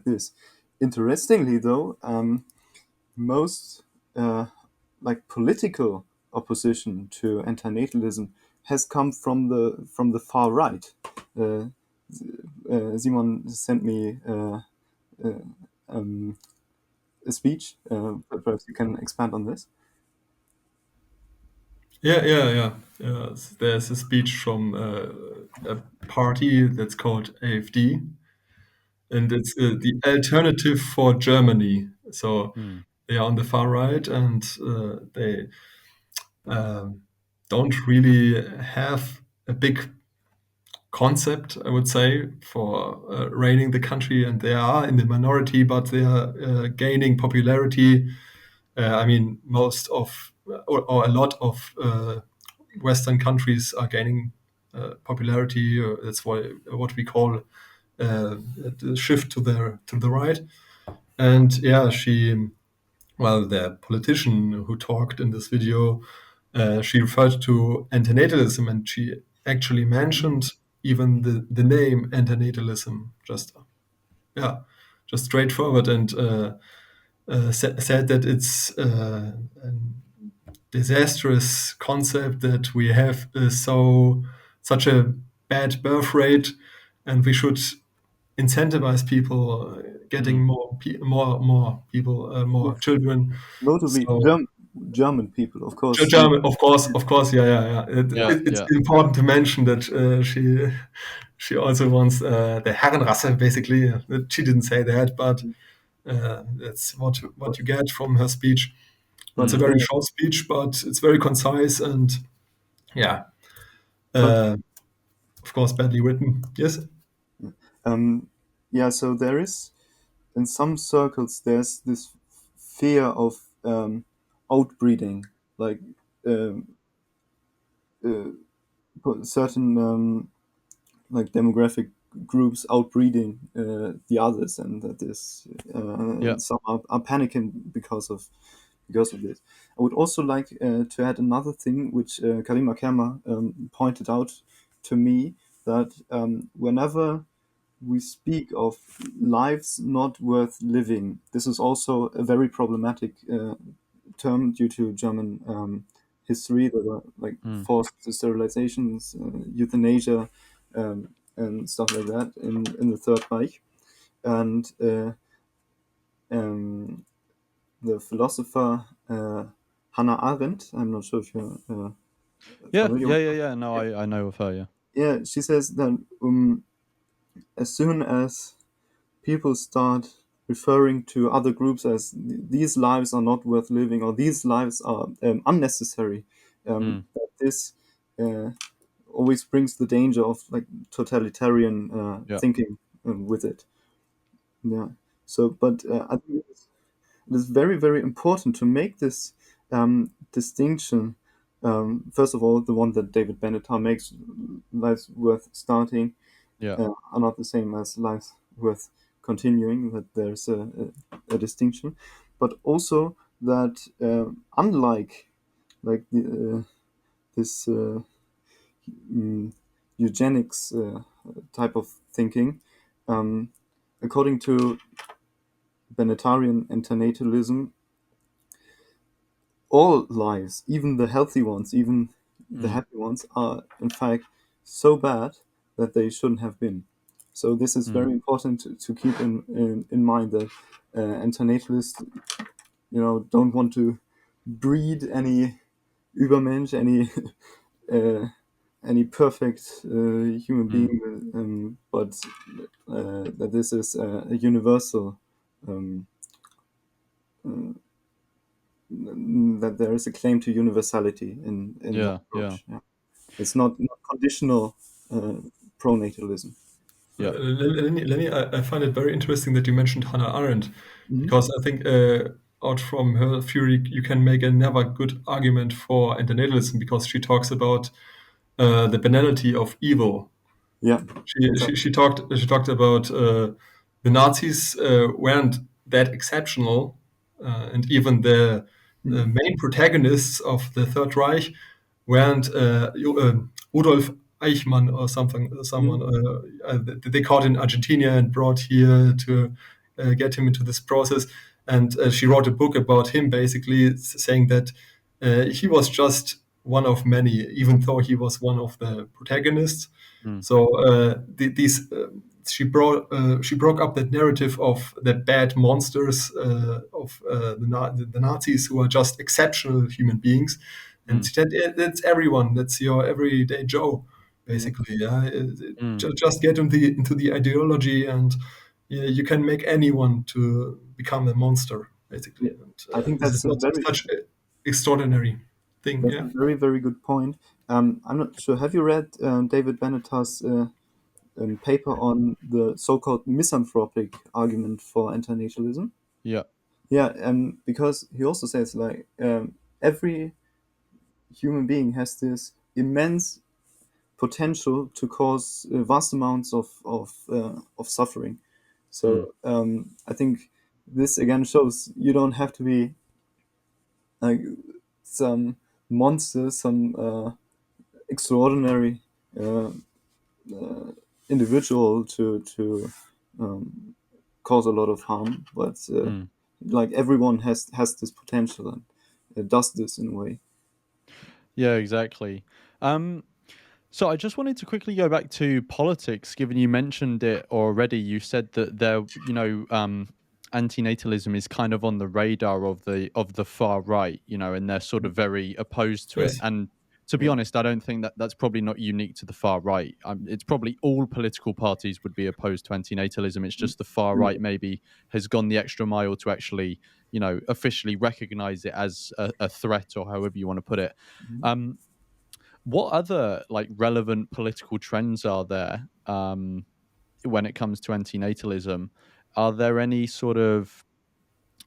this. Interestingly, though, most political opposition to antinatalism has come from the far right. Uh, Simon sent me uh, um, a speech. Perhaps you can expand on this. Yeah. There's a speech from a party that's called AfD, and it's the alternative for Germany. So mm, they are on the far right, and they um, don't really have a big concept, I would say, for reigning the country. And they are in the minority, but they are gaining popularity I mean, most of or a lot of Western countries are gaining popularity. That's what we call the shift to the right. And yeah, the politician who talked in this video, she referred to antinatalism, and she actually mentioned even the name antinatalism, just straightforward, and said that it's a disastrous concept that we have such a bad birth rate, and we should incentivize people getting more people, more children. Notably, So German people, of course. German, of course, yeah. It's Yeah. important to mention that she also wants the Herrenrasse, basically. She didn't say that, but that's what you get from her speech. It's But a very short speech, but it's very concise and yeah, but of course, badly written. Yes. yeah, so there is, in some circles, there's this fear of outbreeding, like um, certain like demographic groups outbreeding the others, and that is Yeah. some are panicking because of this. I would also like to add another thing, which Karim Akerma pointed out to me, that whenever we speak of lives not worth living, this is also a very problematic term due to German history. There were like forced sterilizations, euthanasia, and stuff like that in the Third Reich. And the philosopher Hannah Arendt, I'm not sure if you're familiar with her. Yeah. No, I know of her. Yeah. Yeah, she says that as soon as people start referring to other groups as these lives are not worth living, or these lives are unnecessary, that this always brings the danger of like totalitarian Yeah. thinking with it. Yeah. So, but I think it is very, very important to make this distinction. First of all, the one that David Benatar makes, lives worth starting, Yeah. are not the same as lives worth continuing, that there's a distinction. But also that unlike like this eugenics type of thinking, um, according to Benatarian antinatalism, all lives, even the healthy ones, even the happy ones, are in fact so bad that they shouldn't have been. So this is very important to keep in mind, that antinatalists, don't want to breed any Übermensch, any perfect human being, but that this is a universal, um, that there is a claim to universality in the Yeah. Yeah. approach. Yeah. It's not conditional pronatalism. Yeah. Lenny, I find it very interesting that you mentioned Hannah Arendt, Mhm. because I think out from her theory you can make a never good argument for antinatalism, because she talks about the banality of evil. Yeah, She talked about the Nazis weren't that exceptional, and even the main protagonists of the Third Reich weren't Rudolf Eichmann or someone they caught in Argentina and brought here to get him into this process. And she wrote a book about him, basically saying that he was just one of many, even though he was one of the protagonists. So she broke up that narrative of the bad monsters of the Nazis, who are just exceptional human beings, and she said, that's everyone. That's your everyday Joe, basically. Yeah, just get into the ideology, and yeah, you can make anyone to become a monster, basically. yeah. And I think this is not such an extraordinary thing. that's a Yeah. very, very good point. I'm not sure. Have you read David Benatar's paper on the so-called misanthropic argument for antinatalism? Yeah. Yeah, because he also says like every human being has this immense potential to cause vast amounts of suffering. Mm, So I think this again shows you don't have to be like some monster, some extraordinary uh, individual to um, cause a lot of harm, but mm. like everyone has this potential and does this in a way. Yeah, exactly. Um, So I just wanted to quickly go back to politics, given you mentioned it already. You said that antinatalism is kind of on the radar of the far right, and they're sort of very opposed to it. Yes. And to be Yeah. honest, I don't think that that's probably not unique to the far right. It's probably all political parties would be opposed to antinatalism. It's just the far Yeah. right maybe has gone the extra mile to actually, officially recognize it as a threat, or however you want to put it. Mhm. Um, what other like relevant political trends are there when it comes to antinatalism? Are there any sort of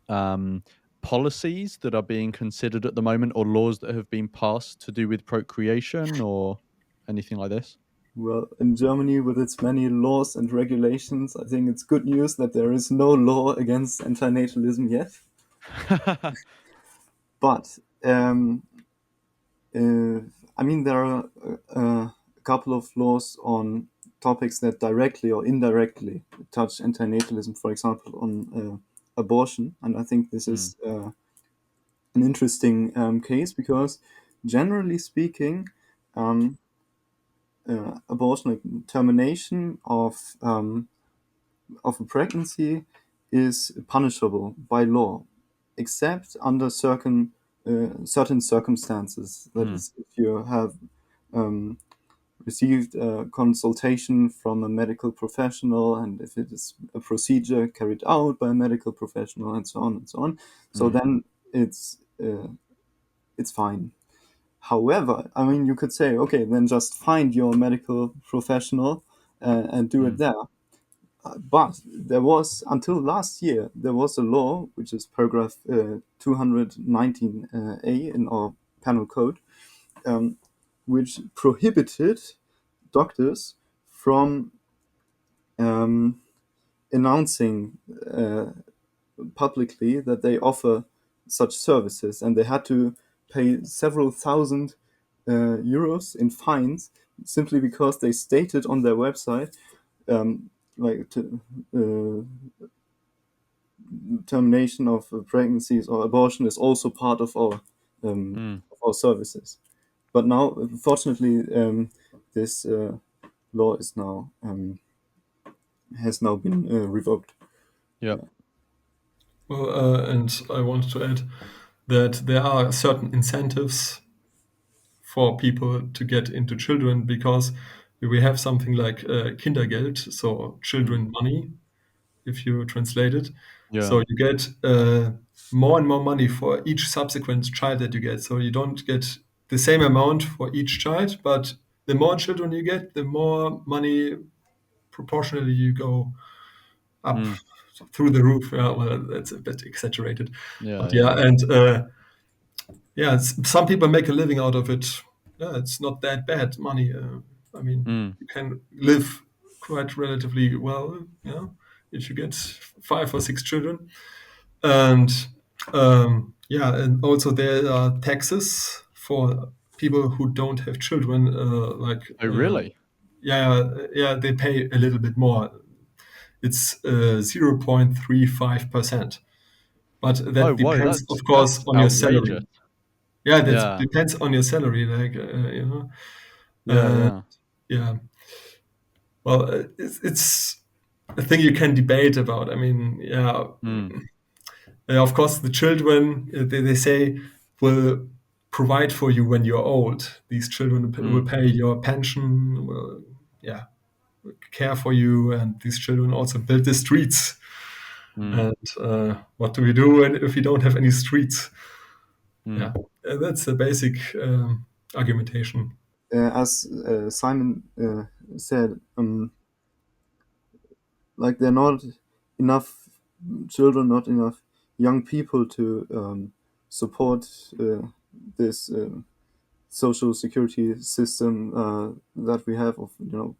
um, policies that are being considered at the moment, or laws that have been passed to do with procreation, or anything like this? Well, in Germany, with its many laws and regulations, I think it's good news that there is no law against antinatalism yet. But uh, I mean, there are a couple of laws on topics that directly or indirectly touch antinatalism, for example, on abortion. And I think this Mm, is an interesting case because, generally speaking, um, abortion, like termination of a pregnancy, is punishable by law, except under certain circumstances. That mm, is, if you have um, received a consultation from a medical professional, and if it is a procedure carried out by a medical professional, and so on and so on. So mm, then it's fine. However, I mean, you could say, okay, then just find your medical professional and do it mm. there. But there was, until last year, there was a law, which is paragraph 219A in our penal code, um, which prohibited doctors from um, announcing publicly that they offer such services, and they had to pay several thousand euros in fines simply because they stated on their website like termination of pregnancies or abortion is also part Mm. of our services. But now, fortunately, this law is now has now been revoked. Yep. Well, and I want to add that there are certain incentives for people to get into children because we have something like Kindergeld, so Mm. children money, if you translate it. Yeah. So you get more and more money for each subsequent child that you get. So you don't get the same amount for each child, but the more children you get, the more money proportionally you go up Mm. through the roof. Yeah, well, that's a bit exaggerated, Yeah. but Yeah. yeah, and yeah, some people make a living out of it. Yeah, it's not that bad money. I mean, Mm. you can live quite relatively well, yeah, if you get 5 or 6 children. And yeah, and also there are taxes for people who don't have children. Oh, really? Yeah, they pay a little bit more. It's 0.35%, but Oh, that whoa. depends, of course, That's on your outrageous. salary. Yeah, that Yeah. depends on your salary, like Yeah. uh, Yeah. yeah. Well, it's a thing you can debate about. I mean, yeah, Mm. of course, the children they say will provide for you when you're old. These children will Mm. pay your pension, will yeah care for you, and these children also build the streets. Mm. And what do we do if we don't have any streets? Yeah, Mm. that's the basic argumentation. As Simon said, like there are not enough children, not enough young people to support this social security system that we have of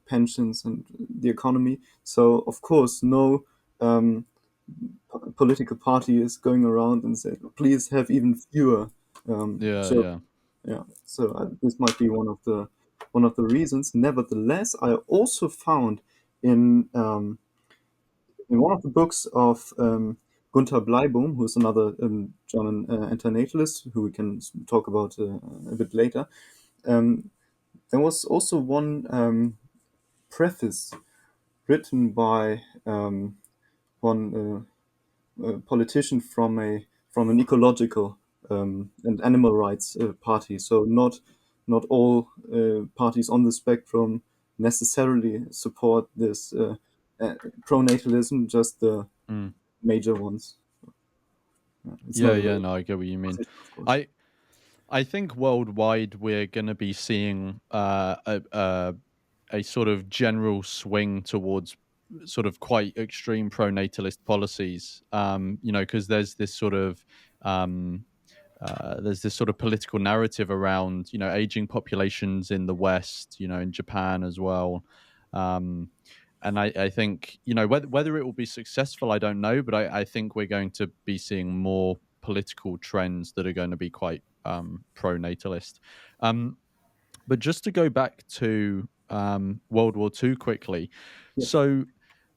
pensions and the economy. So of course, no political party is going around and saying, "Please have even fewer Yeah, children." yeah. Yeah, so this might be one of the reasons. Nevertheless, I also found in one of the books of Gunther Bleibum, who's another German antinatalist, who we can talk about a bit later. Um, there was also one preface written by one politician from an ecological and animal rights party. So not all parties on the spectrum necessarily support this pronatalism, just the Mm. major ones. It's Yeah, not a yeah, very no, I get what you mean. position, of course. I I think worldwide we're going to be seeing a sort of general swing towards sort of quite extreme pro-natalist policies. Because um, there's this sort of political narrative around aging populations in the West, in Japan as well. Um, and I think whether it will be successful, I don't know, but I think we're going to be seeing more political trends that are going to be quite pro-natalist. Um, but just to go back to World War II quickly, Yes. so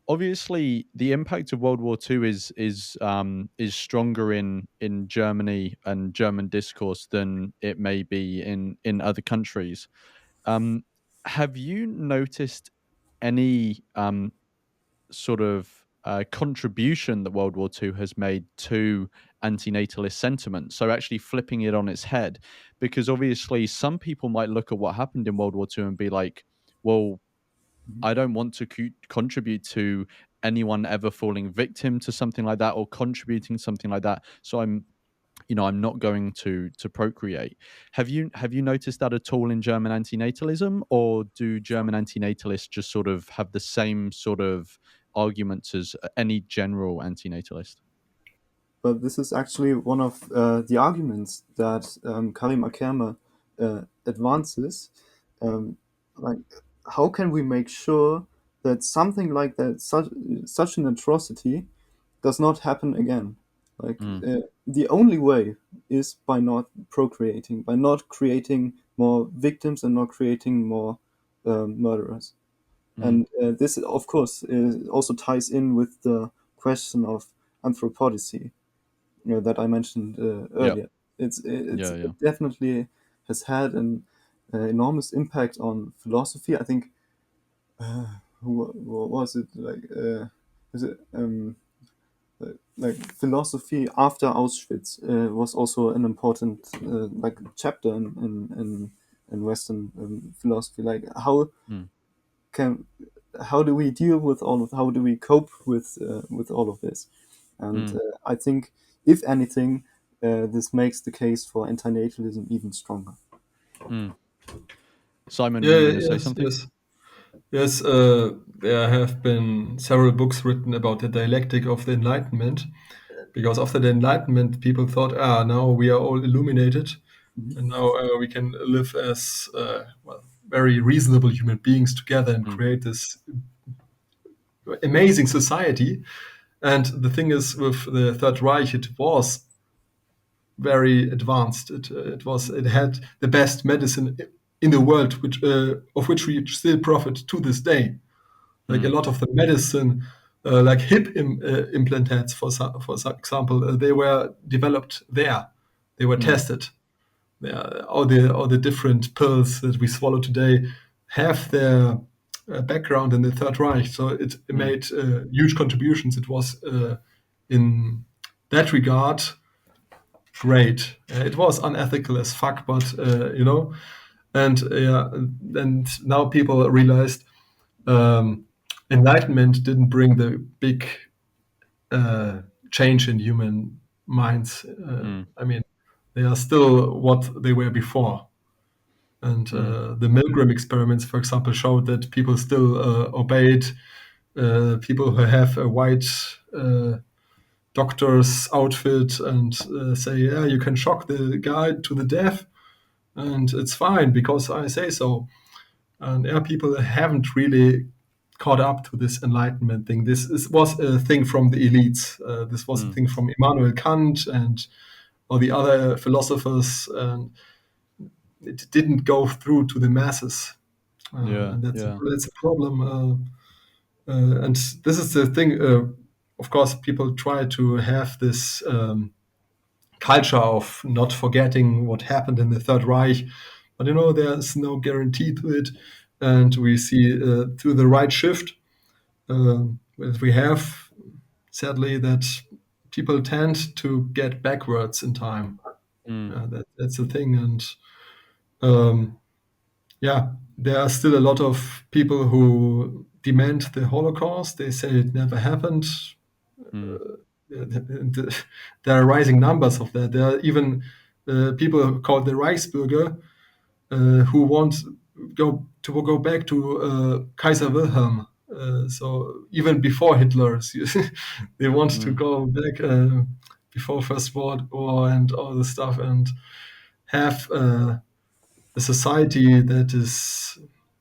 obviously the impact of World War II is stronger in Germany and German discourse than it may be in other countries. Um, have you noticed any sort of contribution that World War II has made to antinatalist sentiment? So actually flipping it on its head, because obviously some people might look at what happened in World War II and be like, well, Mhm. I don't want to contribute to anyone ever falling victim to something like that or contributing something like that. So I'm not going to procreate. Have you noticed that at all in German antinatalism, or do German antinatalists just sort of have the same sort of arguments as any general antinatalist? But this is actually one of the arguments that Karim Akerma advances. Um, like, how can we make sure that something like that, such an atrocity, does not happen again? Like, Mm, the only way is by not procreating, by not creating more victims and not creating more murderers. mm, And this, of course, also ties in with the question of anthropodicy, that I mentioned yep. earlier. Yeah, yeah. It definitely has had an enormous impact on philosophy. I think who was it like? Is it like philosophy after Auschwitz was also an important like chapter in Western philosophy. Like Mm, can how do we deal with how do we cope with all of this? And mm, I think, if anything, this makes the case for antinatalism even stronger. mm. Simon, were Yeah, you going to say yes, something? yes. Yes, there have been several books written about the dialectic of the Enlightenment, because after the Enlightenment, people thought, now we are all illuminated, Mhm. and now we can live as very reasonable human beings together and Mm, create this amazing society. And the thing is, with the Third Reich, it was very advanced. It had the best medicine in the world, which of which we still profit to this day. Like a mm, lot of the medicine, like hip implantates, for example, they were developed there. They were mm, tested. All the different pills that we swallow today have their background in the Third Reich. So it mm, made huge contributions. It was in that regard great. It was unethical as fuck, but and and now people realized um, enlightenment didn't bring the big uh, change in human minds. mm, I mean, they are still what they were before. And mm, the Milgram experiments, for example, showed that people still obeyed people who have a white doctor's outfit and say, yeah, you can shock the guy to the death, and it's fine because I say so. And people haven't really caught up to this enlightenment thing. Was a thing from the elites. This was a thing from Immanuel Kant and all the other philosophers, and it didn't go through to the masses. And that's a problem. And this is the thing. Of course, people try to have this culture of not forgetting what happened in the Third Reich, but there's no guarantee to it. And we see through the right shift that we have, sadly, that people tend to get backwards in time. That's the thing. And there are still a lot of people who demand the Holocaust. They say it never happened. There are rising numbers of that. There are even people called the Reichsbürger who want to go back to Kaiser Wilhelm. So even before Hitler, they want to go back before First World War and all this stuff, and have a society that is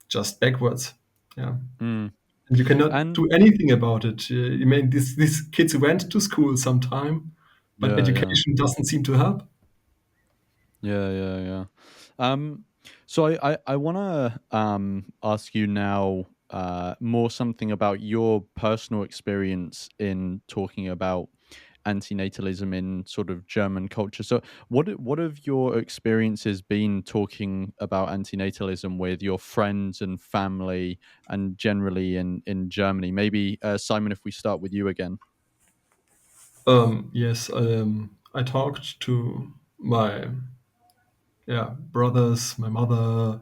just backwards. And you cannot do anything about it. You mean these kids went to school sometime, but education doesn't seem to help. So I want to ask you now more something about your personal experience in talking about antinatalism in sort of German culture. So what have your experiences been talking about antinatalism with your friends and family and generally in Germany? Maybe Simon, if we start with you again. Yes, I talked to my brothers, my mother,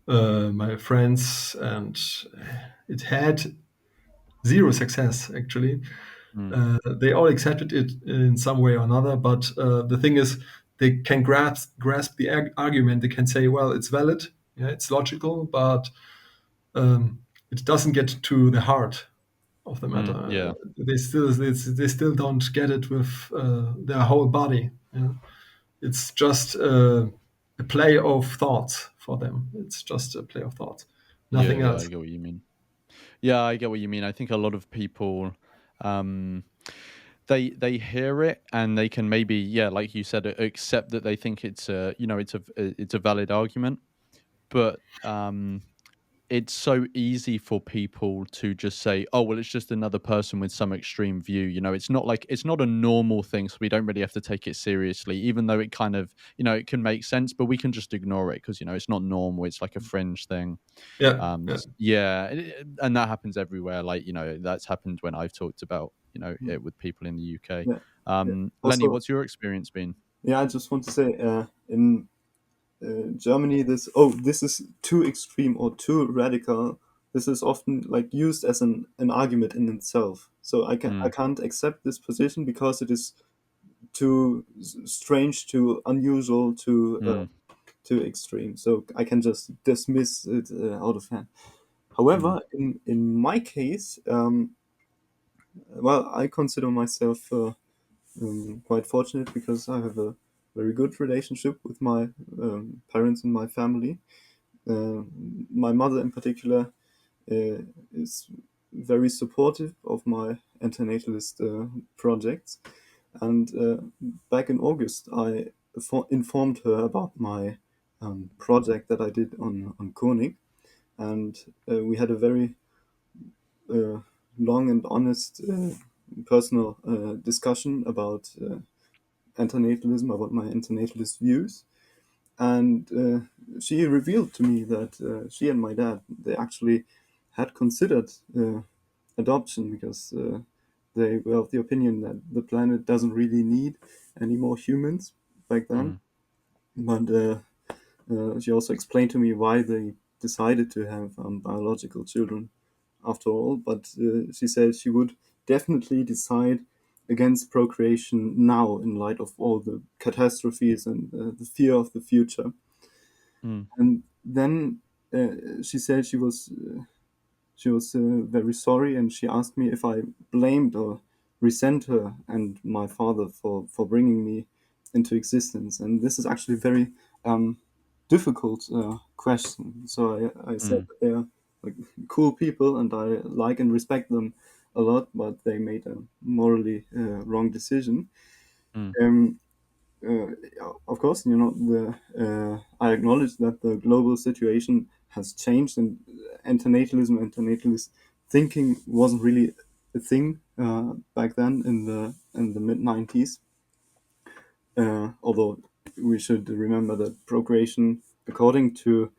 my friends, and it had zero success actually. They all accepted it in some way or another, but the thing is, they can grasp the argument. They can say, well, it's valid, it's logical, but it doesn't get to the heart of the matter. They still don't get it with their whole body. It's just a play of thoughts for them. It's just a play of thoughts, nothing else. I get what you mean. Yeah, I get what you mean. I think a lot of people, they hear it and they can maybe, like you said, accept that they think it's it's a valid argument, but it's so easy for people to just say, oh, well, it's just another person with some extreme view. It's not a normal thing, so we don't really have to take it seriously, even though it kind of, it can make sense, but we can just ignore it because, it's not normal. It's like a fringe thing. And that happens everywhere. Like, that's happened when I've talked about, it with people in the UK. Lenny, what's your experience been? Yeah, I just want to say, in Germany, this is too extreme or too radical. This is often like used as an argument in itself. So I can't accept this position because it is too strange, too unusual, too extreme. So I can just dismiss it out of hand. However, in my case, well, I consider myself quite fortunate because I have a very good relationship with my parents and my family. My mother, in particular, is very supportive of my antinatalist projects. And back in August, I informed her about my project that I did on Kurnig. And we had a very long and honest personal discussion about antinatalism, about my antinatalist views. And she revealed to me that she and my dad, they actually had considered adoption because they were of the opinion that the planet doesn't really need any more humans back then. But she also explained to me why they decided to have biological children after all. But she said she would definitely decide against procreation now in light of all the catastrophes and the fear of the future. And then she said she was very sorry, and she asked me if I blamed or resent her and my father for bringing me into existence. And this is actually a very difficult question. So I said Mm, that they are like cool people, and I like and respect them a lot, but they made a morally wrong decision. mm, Um, uh, of course, I acknowledge that the global situation has changed, and antinatalist thinking wasn't really a thing back then in the mid 90s. Although we should remember that procreation, according to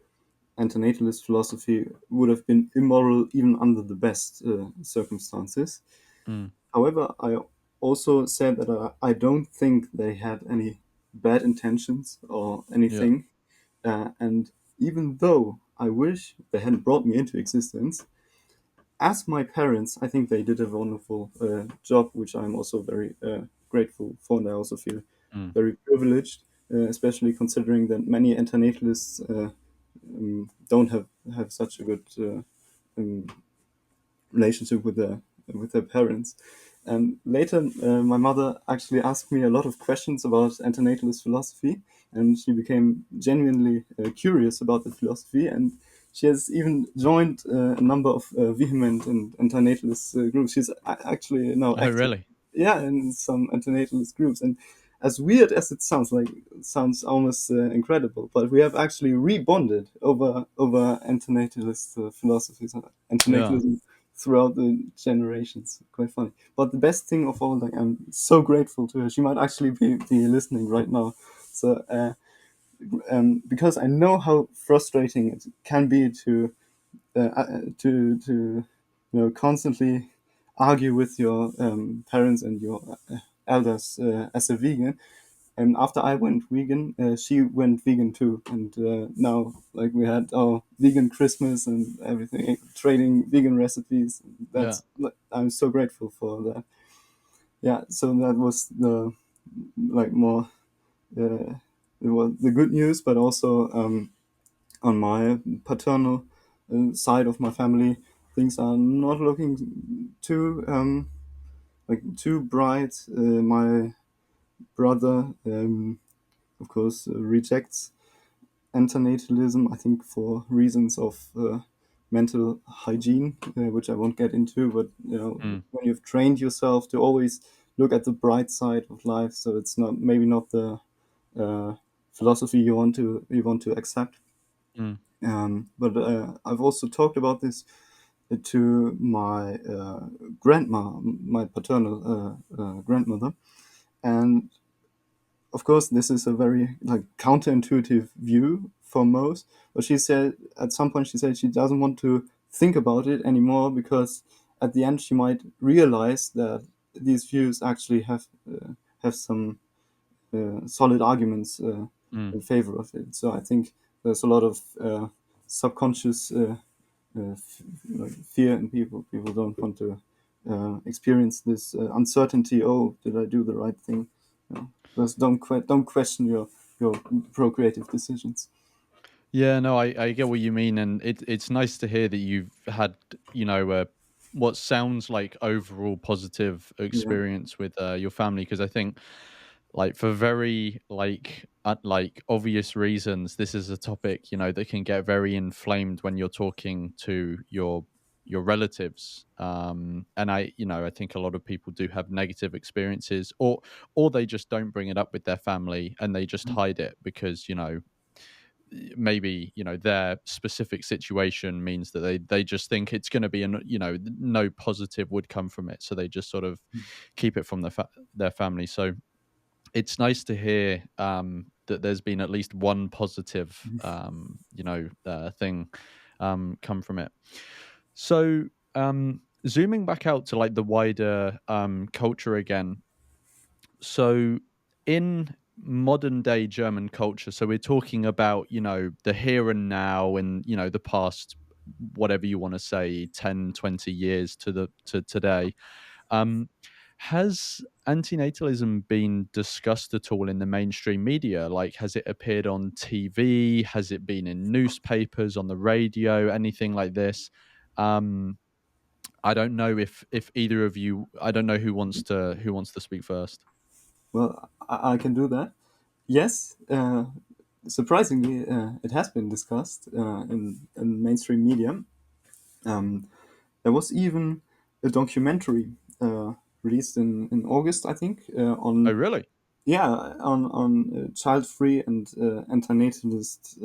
antinatalist philosophy, would have been immoral even under the best circumstances. mm. However, I also said that I don't think they had any bad intentions or Yeah. anything. And even though I wish they hadn't brought me into existence, as my parents, I think they did a wonderful job, which I'm also very grateful for, and I also feel Mm, very privileged, especially considering that many antinatalists don't have such a good um, relationship with their parents. And later, my mother actually asked me a lot of questions about antinatalist philosophy, and she became genuinely curious about the philosophy. And she has even joined a number of vehement and antinatalist groups. She's actually now oh, active, really? yeah, in some antinatalist groups. And as weird as it sounds, like it sounds almost incredible, but we have actually rebonded over antinatalist philosophies, Yeah. antinatalism throughout the generations. Quite funny. But the best thing of all, like, I'm so grateful to her. She might actually be listening right now. So because I know how frustrating it can be to constantly argue with your parents and your elders as a vegan. And after I went vegan, she went vegan too, and now, like, we had our vegan Christmas and everything, trading vegan recipes. Yeah. That's, like, I'm so grateful for that. Yeah, so that was the, like, more uh, it was the good news, but also on my paternal side of my family, things are not looking too too bright. My brother, of course, rejects antinatalism, I think, for reasons of mental hygiene, which I won't get into. But Mm, when you've trained yourself to always look at the bright side of life, so it's not maybe not the uh, philosophy you want to accept. mm, But I've also talked about this to my grandma, my paternal grandmother, and of course, this is a very, like, counterintuitive view for most. But she said at some point, she said she doesn't want to think about it anymore, because at the end she might realize that these views actually have some solid arguments mm. in favor of it. So I think there's a lot of subconscious like fear in people. People don't want to experience this uncertainty. Oh, did I do the right thing? Just don't question your procreative decisions. Yeah, no, I get what you mean, and it's nice to hear that you've had, what sounds like overall positive Yeah. experience with your family, because I think, like, for very, like obvious reasons, this is a topic, that can get very inflamed when you're talking to your relatives. And I think a lot of people do have negative experiences, or they just don't bring it up with their family and they just hide it because, maybe, their specific situation means that they just think it's going to be, no positive would come from it, so they just sort of keep it from their family. So it's nice to hear that there's been at least one positive, thing come from it. So, zooming back out to, like, the wider culture again. So, in modern day German culture, so we're talking about, the here and now, and, the past, whatever you want to say, 10, 20 years to today. um, has antinatalism been discussed at all in the mainstream media? Like, has it appeared on TV? Has it been in newspapers, on the radio, anything like this? Um, I don't know if either of you. I don't know who wants to speak first. Well, I can do that. Yes, surprisingly, it has been discussed in mainstream media. Um, there was even a documentary released in August, I think, Oh, on really? on child-free and antinatalist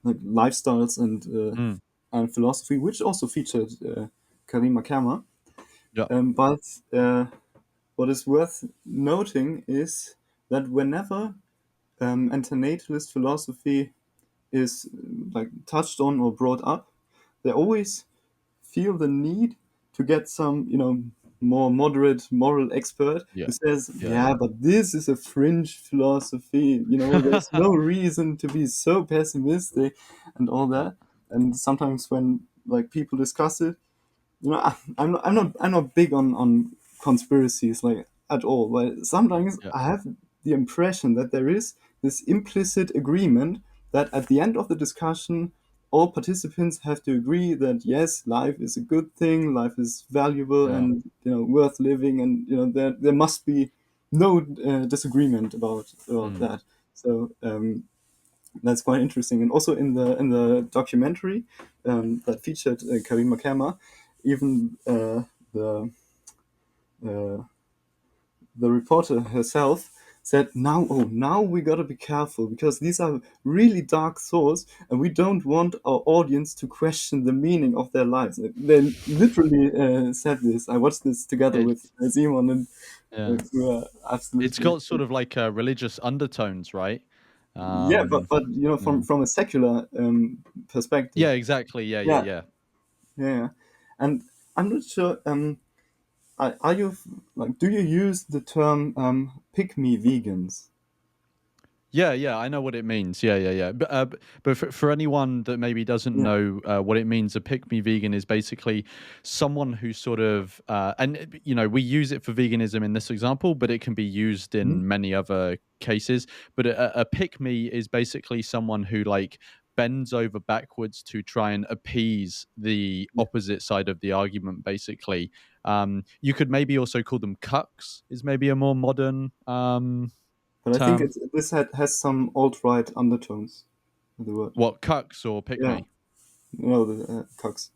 like lifestyles Mm. and philosophy, which also featured Karim Akerma. Yeah. But what is worth noting is that whenever antinatalist philosophy is like touched on or brought up, they always feel the need to get some, more moderate moral expert Yeah. who says, Yeah. yeah, but this is a fringe philosophy. There's no reason to be so pessimistic and all Yeah. that. And sometimes when like people discuss it, I'm not big on conspiracies like at all. But sometimes Yeah. I have the impression that there is this implicit agreement that at the end of the discussion, all participants have to agree that yes, life is a good thing, life is valuable Yeah. and worth living, and there must be no disagreement about Mm. that. So that's quite interesting. And also in the documentary that featured Karim Akerma, even the uh, the reporter herself said, now we gotta be careful because these are really dark thoughts, and we don't want our audience to question the meaning of their lives. They literally said this. I watched this together with It's Simon, and yeah. we were It's absolutely. got sort of like religious undertones, right? Yeah, but Yeah. from a secular perspective. Yeah. Exactly. Yeah. Yeah. Yeah, Yeah. yeah, and I'm not sure. Are you like? Do you use the term "pick me vegans"? Yeah, yeah, I know what it means. Yeah, yeah, yeah. But for anyone that maybe doesn't Yeah. know what it means, a pick me vegan is basically someone who sort of, we use it for veganism in this example, but it can be used Mhm. in many other cases. But a pick me is basically someone who like bends over backwards to try and appease the Yeah. opposite side of the argument, basically. You could maybe also call them cucks, is maybe a more modern But I think term. this has some alt-right undertones with the word. What, cucks or pick Yeah, me? the cucks.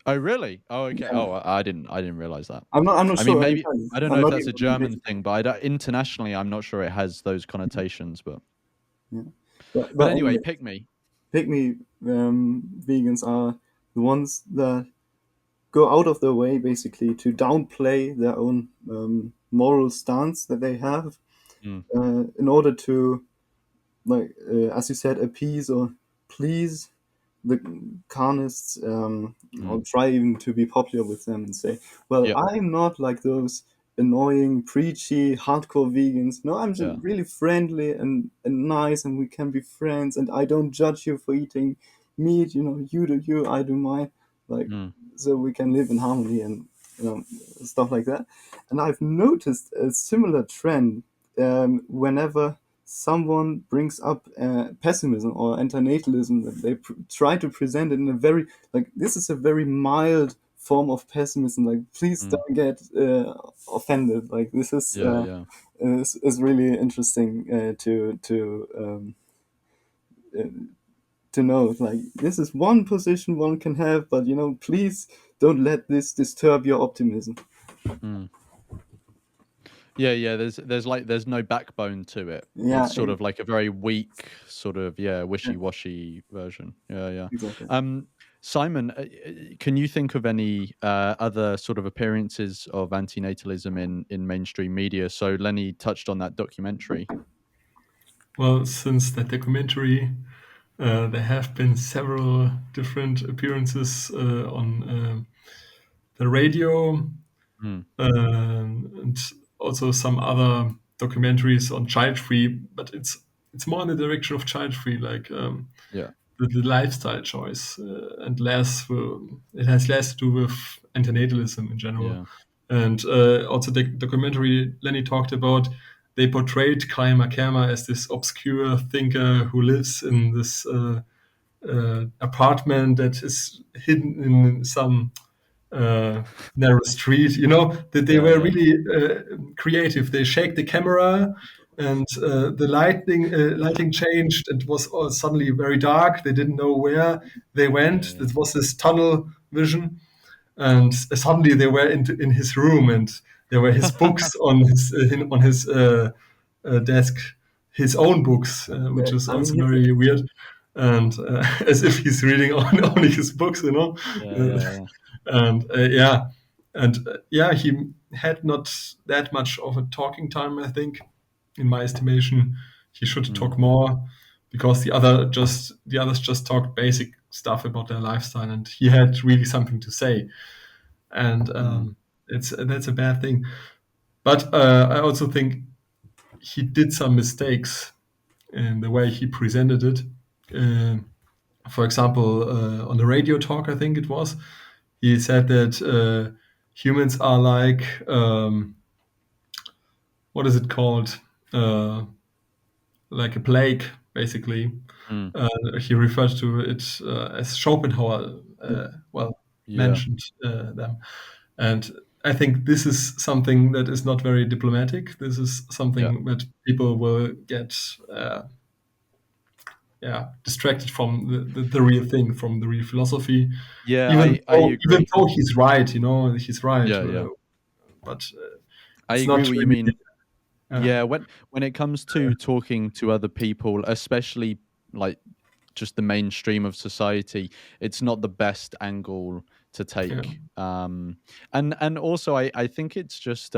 Oh, really? Oh, okay. Yeah. Oh, I didn't realize that. I'm not I mean, sure maybe entirely. I don't I'm know if not that's a even German native. thing, but internationally, I'm not sure it has those connotations. Yeah. But But but anyway, anyway, pick me. pick me vegans are the ones that go out of their way basically to downplay their own moral stance that they have Mm, in order to, like as you said, appease or please the carnists, or mm. try even to be popular with them and say, well, Yeah, I'm not like those annoying, preachy, hardcore vegans. No, I'm just yeah. really friendly and nice, and we can be friends, and I don't judge you for eating meat. You do you, I do mine. Like, Mm, so we can live in harmony and stuff like that. And I've noticed a similar trend whenever someone brings up pessimism or antinatalism, that they try to present it in a very, like, this is a very mild form of pessimism. Like, please mm. don't get offended. Like, this Yeah, yeah. is really interesting uh, to know. Like, this is one position one can have, but please don't let this disturb your optimism. Mm. Yeah, yeah. There's no backbone to it. Yeah, It's sort of like a very weak, sort of yeah, wishy-washy version. Yeah, yeah. exactly. Um, Simon, can you think of any other sort of appearances of antinatalism in mainstream media? So Lenny touched on that documentary. Well, since that documentary, there have been several different appearances on the radio, Mm, and also some other documentaries on child free. But it's more in the direction of child free, like yeah, the lifestyle choice, and less. It has less to do with antinatalism in general. yeah. And also the documentary Lenny talked about, they portrayed Karim Akerma as this obscure thinker who lives in this apartment that is hidden in some narrow street. You know that they Yeah, were yeah. really creative. They shake the camera, and the lighting changed. It was all suddenly very dark. They didn't know where they Yeah, went. yeah. It was this tunnel vision, and suddenly they were in his room, and there were his books on his desk, his own books, which is I mean, also very weird, and as if he's reading only his books, you know. Yeah, yeah, yeah. And yeah, and yeah, he had not that much of a talking time, I think, in my estimation. He should talk more, because the others just talked basic stuff about their lifestyle, and he had really something to say, and that's a bad thing. But I also think he did some mistakes in the way he presented it. For example, on the radio talk, I think it was, he said that humans are like, what is it called? Like a plague, basically. Mm. He referred to it as Schopenhauer, well, Yeah. mentioned them. And I think this is something that is not very diplomatic. This is Yeah. something that people will get distracted from the real thing, from the real philosophy. Yeah, Even I even agree. though he's right, you know, he's right. Yeah, yeah. But I it's agree not what you really. mean. Uh, Yeah, when it comes to talking to other people, especially like just the mainstream of society, it's not the best angle to yeah, take. And also I think it's just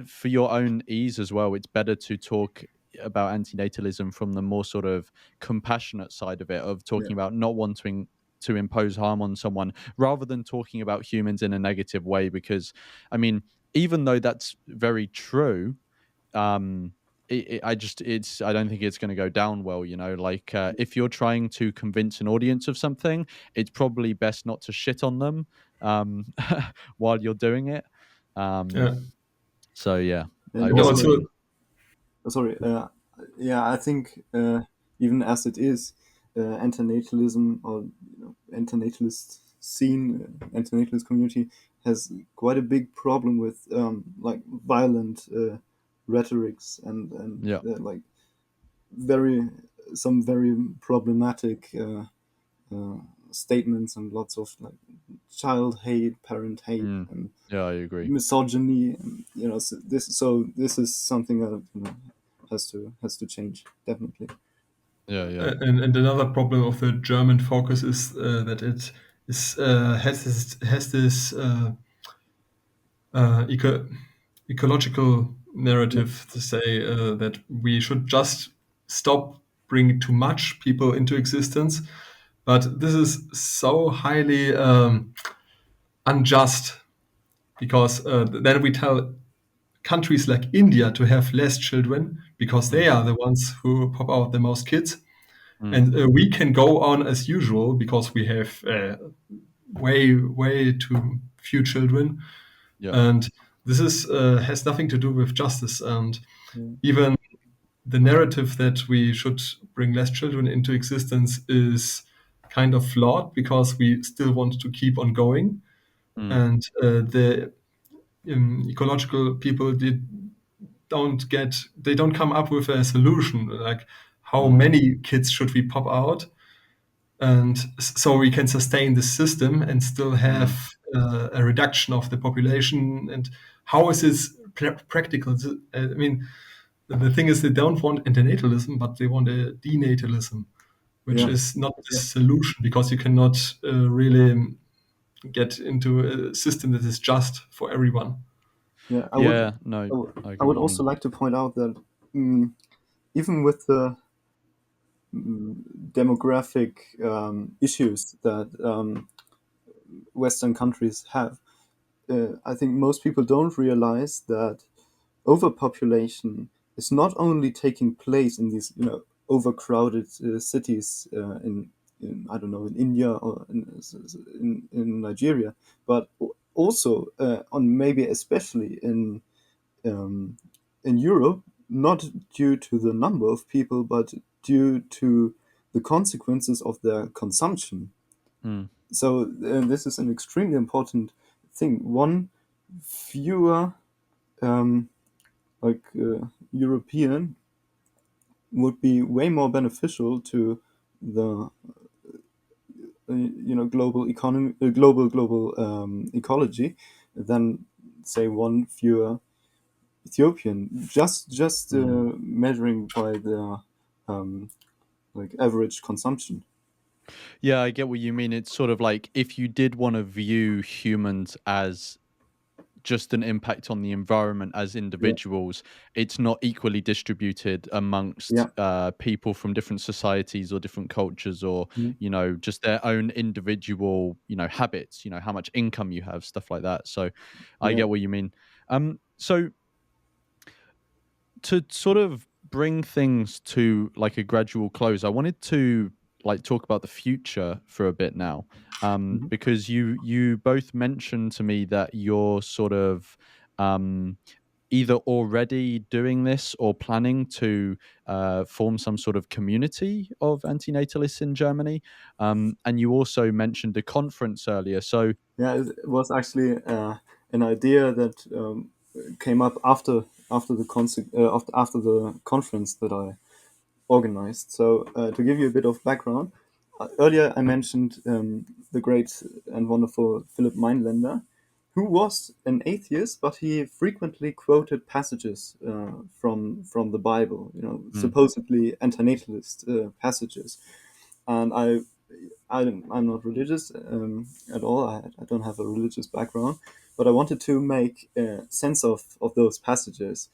for your own ease as well. It's better to talk about antinatalism from the more sort of compassionate side of it, of yeah, talking about not wanting to impose harm on someone, rather than talking about humans in a negative way. Because I mean, even though that's very true, um I don't think it's going to go down well, you know. Like if you're trying to convince an audience of something, it's probably best not to shit on them um while you're doing it. yeah. So yeah, I and And get what also you also, mean. sorry, yeah, I think even as it is, antinatalism or antinatalist scene, antinatalist community has quite a big problem with like violent rhetorics and Yeah. like very some very problematic uh, statements and lots of like child hate, parent hate, Mm. and Yeah, I agree. misogyny. And, this is something that has to change definitely. Yeah. and another problem of the German focus is that it is has this eco- ecological Yeah, narrative to say that we should just stop bringing too much people into existence. But this is so highly unjust, because then we tell countries like India to have less children because they Mm. are the ones who pop out the most kids, Mm. and we can go on as usual because we have way too few children. Yeah. And this is has nothing to do with justice. And yeah, even the narrative that we should bring less children into existence is kind of flawed, because we still want to keep on going. Mm. And the ecological people they don't come up with a solution, like how Mm. many kids should we pop out, and so we can sustain the system and still Mm. have a reduction of the population. And how is this practical? I mean, the thing is, they don't want antinatalism, but they want a denatalism, which yeah, is not the yeah, solution, because you cannot really get into a system that is just for everyone. yeah. Yeah, no, I would, I I get what would you also mean. like to point out that even with the demographic issues that Western countries have, I think most people don't realize that overpopulation is not only taking place in these overcrowded cities in I don't know, in India or in Nigeria, but also on maybe especially um, in Europe, not due to the number of people, but due to the consequences of their consumption. Mm. So this is an extremely important thing. One fewer European would be way more beneficial to the global economy, global ecology, than say one fewer Ethiopian. Just measuring by the average consumption. Yeah, I get what you mean. It's sort of like if you did want to view humans as just an impact on the environment as Yeah, individuals, it's not equally distributed amongst yeah, people from different societies or different cultures, or mhm, just their own individual habits, how much income you have, stuff like that. So I yeah, get what you mean. So to sort of bring things to like a gradual close, I wanted to like talk about the future for a bit now, mhm, because you both mentioned to me that you're sort of um, either already doing this or planning to form some sort of community of antinatalists in Germany, and you also mentioned a conference earlier. So yeah. It was actually an idea that came up after the after the conference that I organized. So, to give you a bit of background, earlier I mentioned the great and wonderful Philip Mainländer, who was an atheist, but he frequently quoted passages from the Bible, mm, supposedly antinatalist passages. And I'm not religious at all. I don't have a religious background, but I wanted to make sense of those passages.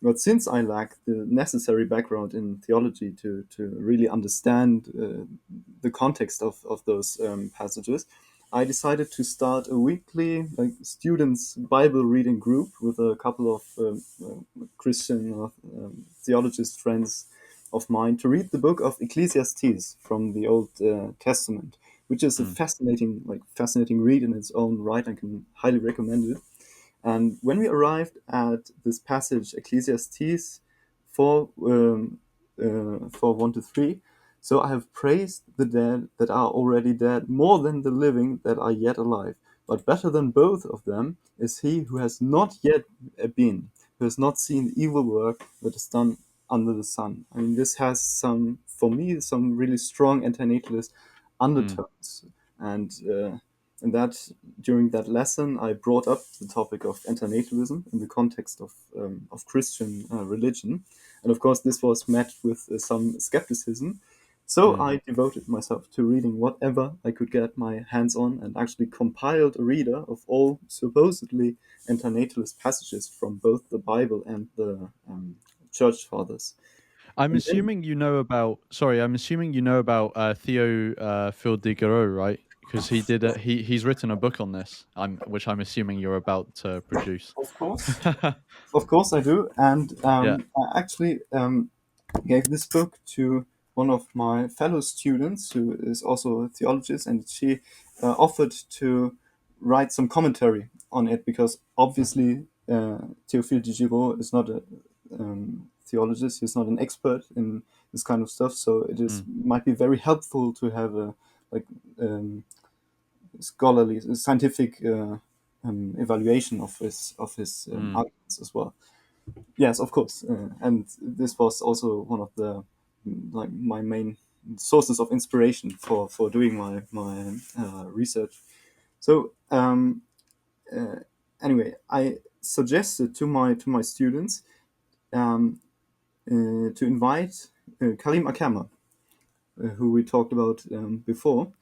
But since I lack the necessary background in theology to really understand the context of those passages, I decided to start a weekly students Bible reading group with a couple of Christian theologist friends of mine to read the book of Ecclesiastes from the Old Testament, which is a mm, fascinating read in its own right. I can highly recommend it. And when we arrived at this passage, Ecclesiastes 4, 1 to 3, so I have praised the dead that are already dead more than the living that are yet alive. But better than both of them is he who has not yet been, who has not seen the evil work that is done under the sun. I mean, this has for me, some really strong antinatalist mm, undertones. And that during that lesson, I brought up the topic of antinatalism in the context of Christian religion, and of course, this was met with some skepticism. So mm. I devoted myself to reading whatever I could get my hands on, and actually compiled a reader of all supposedly antinatalist passages from both the Bible and the Church Fathers. I'm And then, assuming you know about. Sorry, I'm assuming you know about Theo Phil Diderot, right? Because he's written a book on this. Which I'm assuming you're about to produce. of course, of course, I do, and Yeah. I actually gave this book to one of my fellow students who is also a theologist, and she offered to write some commentary on it because obviously Théophile Diderot is not a theologist; he's not an expert in this kind of stuff. So it is Mm, might be very helpful to have a like um, scholarly, scientific evaluation of his mm. arguments as well. Yes, of course, and this was also one of the my main sources of inspiration for doing my research. So anyway, I suggested to my students to invite Karim Akerma, who we talked about before,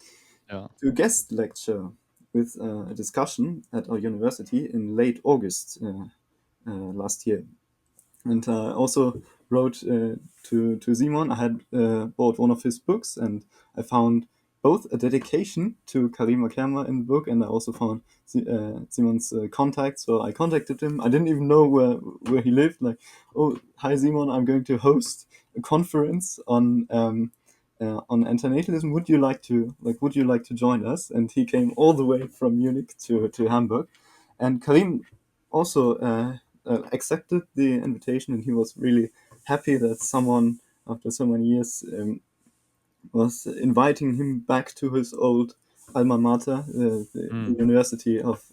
Yeah. to guest lecture with a discussion at our university in late August last year. And also wrote to Simon. I had bought one of his books, and I found both a dedication to Karim Akerma in the book, and I also found Simon's contact. So I contacted him. I didn't even know where he lived. Like, oh, hi Simon, I'm going to host a conference on antinatalism. Would you like to join us? And he came all the way from Munich to Hamburg. And Karim also accepted the invitation, and he was really happy that someone, after so many years, was inviting him back to his old alma mater, the University of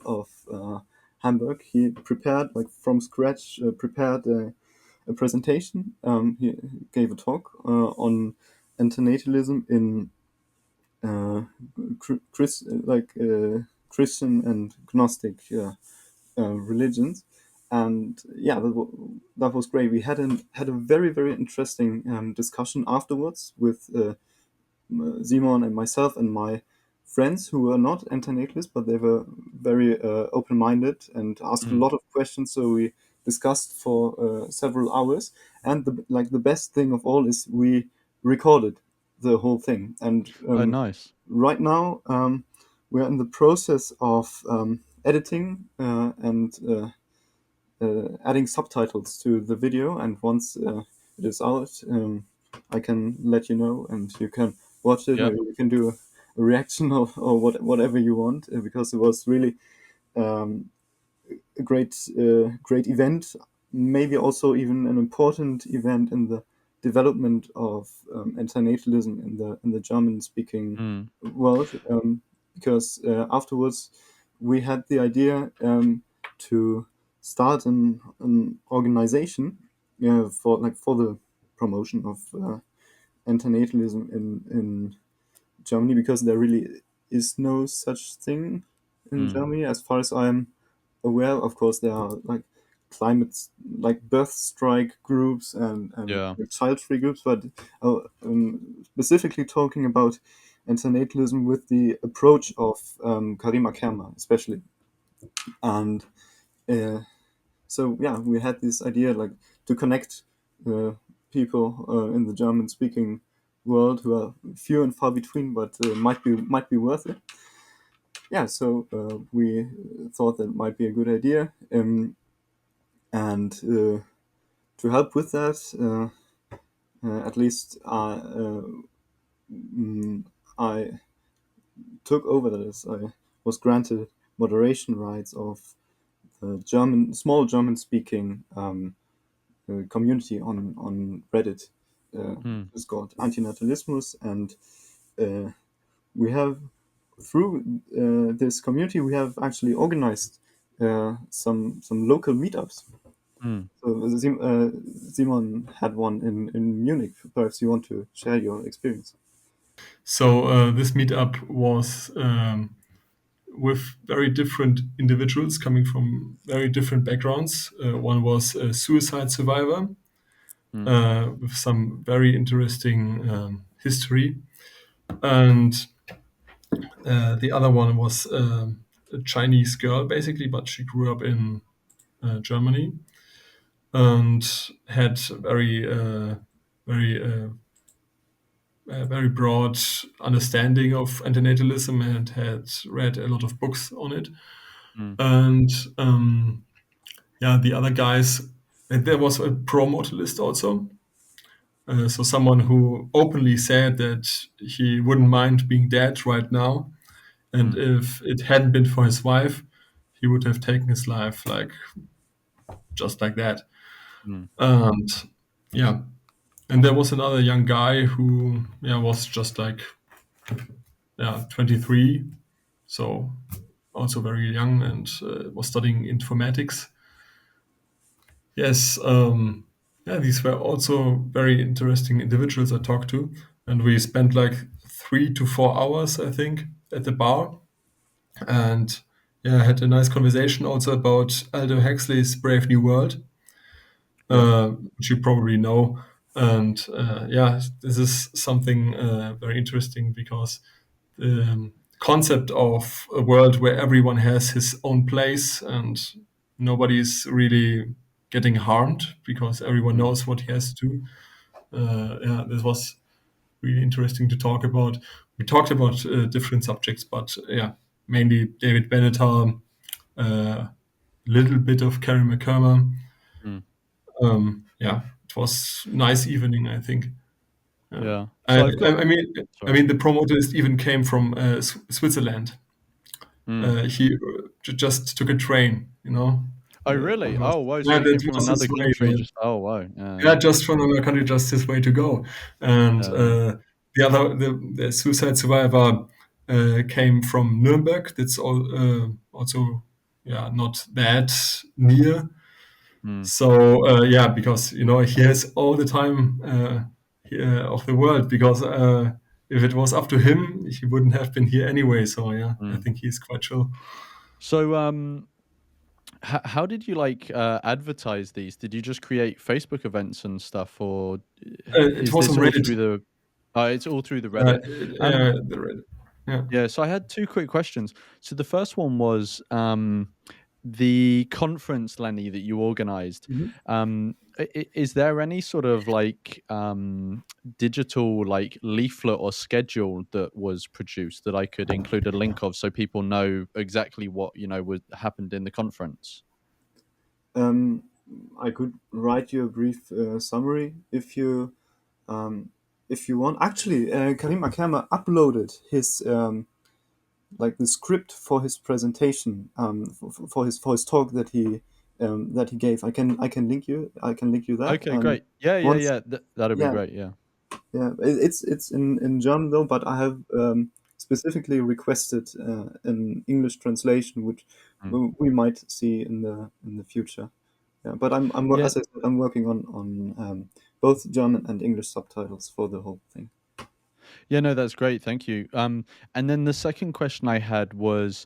Hamburg. He prepared, like from scratch, prepared a presentation. He gave a talk on antinatalism in Christian and Gnostic religions, and yeah, that was great. We had a very interesting discussion afterwards with Simon and myself and my friends who were not antinatalists, but they were very open-minded and asked a lot of questions. So we discussed for several hours, and the best thing of all is we recorded the whole thing. And Oh, nice. right now we're in the process of editing and adding subtitles to the video. And once it is out, I can let you know, and you can watch it. Yeah. Maybe you can do a reaction or whatever you want, because it was really a great event. Maybe also even an important event in the development of antinatalism in the German-speaking world, because afterwards we had the idea to start an organization for the promotion of antinatalism in Germany, because there really is no such thing in Germany as far as I'm aware. Of course, there are like climate, like birth strike groups and Yeah. child free groups, but specifically talking about antinatalism with the approach of Karim Akerma, especially. And so yeah, we had this idea like to connect people in the German speaking world who are few and far between, but might be worth it. Yeah, so we thought that might be a good idea, and to help with that, at least I took over, that is, I was granted moderation rights of the small German speaking community on Reddit. It's called Antinatalismus, and we have, through this community, we have actually organized some local meetups. So Simon had one in Munich. Perhaps you want to share your experience. So this meetup was with very different individuals coming from very different backgrounds. One was a suicide survivor with some very interesting history, and the other one was a Chinese girl, basically, but she grew up in Germany and had very broad understanding of antinatalism and had read a lot of books on it. And yeah, the other guys, there was a pro-mortalist also. So someone who openly said that he wouldn't mind being dead right now. And if it hadn't been for his wife, he would have taken his life just like that. And yeah, and there was another young guy who was just 23, so also very young, and was studying informatics. Yes, these were also very interesting individuals I talked to, and we spent 3 to 4 hours, I think, at the bar, and had a nice conversation also about Aldous Huxley's Brave New World, which you probably know. And this is something very interesting, because the concept of a world where everyone has his own place and nobody's really getting harmed because everyone knows what he has to do. This was really interesting to talk about. We talked about different subjects, but mainly David Benatar, a little bit of Karim Akerma. It was nice evening, I think. Yeah. So I've got. I mean, the promoter even came from Switzerland. He just took a train, Oh, really? Oh, wow. So Yeah, he came that from was another his way, country. man. Just wow. Yeah, just from another country, just his way to go. And Yeah. the suicide survivor came from Nuremberg. That's also not that near. So because he has all the time of the world. Because if it was up to him, he wouldn't have been here anyway. So I think he's quite chill. So, how did you advertise these? Did you just create Facebook events and stuff, or It is was on this all Reddit. through the? It's all through the Reddit. The Reddit. Yeah. Yeah. So I had two quick questions. So the first one was the conference, Lenny, that you organized. Is there any sort of digital leaflet or schedule that was produced that I could include a link of so people know exactly what happened in the conference? I could write you a brief summary if you want. Actually, Karim Akerma uploaded his the script for his presentation, for his talk that he gave. I can link you that. Okay, And great. Yeah, yeah, once yeah. That'd be yeah great. Yeah. yeah it's in German though, but I have specifically requested an English translation, which Mm. we might see in the future. Yeah, but Yeah. as I said, I'm working on both German and English subtitles for the whole thing. Yeah, no, that's great. Thank you. And then the second question I had was,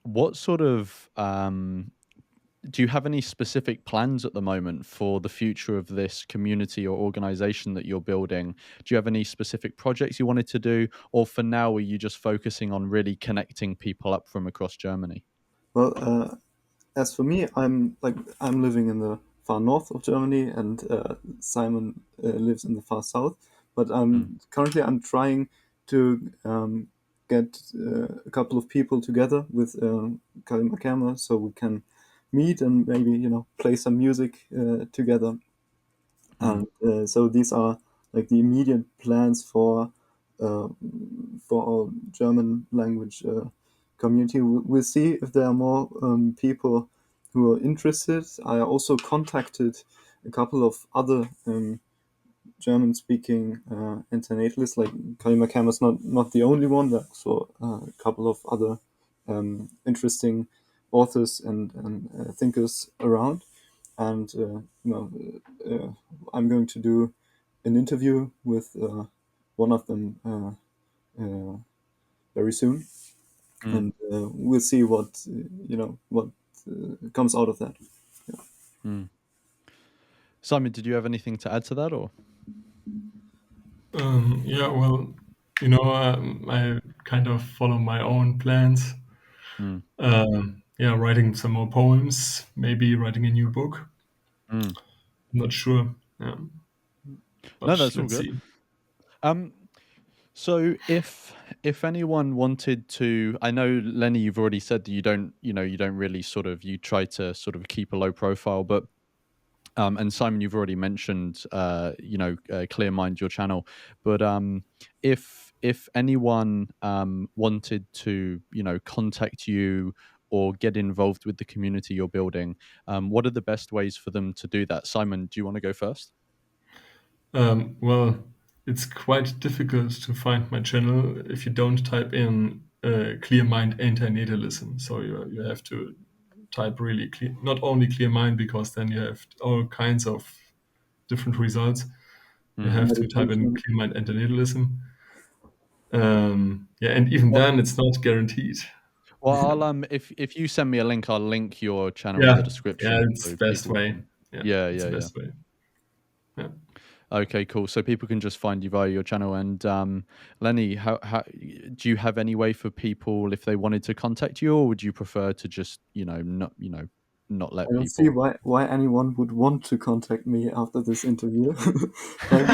what sort of do you have any specific plans at the moment for the future of this community or organization that you're building? Do you have any specific projects you wanted to do, or for now, are you just focusing on really connecting people up from across Germany? Well, as for me, I'm living in the far north of Germany, and Simon lives in the far south. But Mm, I'm trying to get a couple of people together with Karim Akerma, so we can meet and maybe play some music together. mm, And so these are the immediate plans uh, for our German language community. We'll see if there are more people who are interested. I also contacted a couple of other German-speaking internationalists. Like Karim Akerma is not the only one. There are also a couple of other interesting authors and thinkers around. And I'm going to do an interview with one of them very soon, mm, and we'll see what comes out of that. mm. Simon, did you have anything to add to that, or? Well, I kind of follow my own plans. Mm, Writing some more poems, maybe writing a new book. mm. I'm not sure. Yeah, No, but that's all let's good. see. Um, So if anyone wanted to, I know Lenny, you've already said that you don't really you try to sort of keep a low profile, but and Simon, you've already mentioned Clear Mind, your channel, but if anyone wanted to contact you or get involved with the community you're building, what are the best ways for them to do that? Simon, do you want to go first? Well, it's quite difficult to find my channel if you don't type in Clear Mind Antinatalism. So you have to type really clear, not only Clear Mind, because then you have all kinds of different results. You Mm. have to type in Meditation. Clear Mind Antinatalism. And even Well, then, it's not guaranteed. I'll if you send me a link, I'll link your channel in the Yeah, yeah, description it's so best people way. can. Yeah, Yeah, it's yeah, the yeah. best way. Yeah. Okay, cool. So people can just find you via your channel. And Lenny, how do you have any way for people if they wanted to contact you, or would you prefer to just not I let don't see people? why anyone would want to contact me after this interview. like,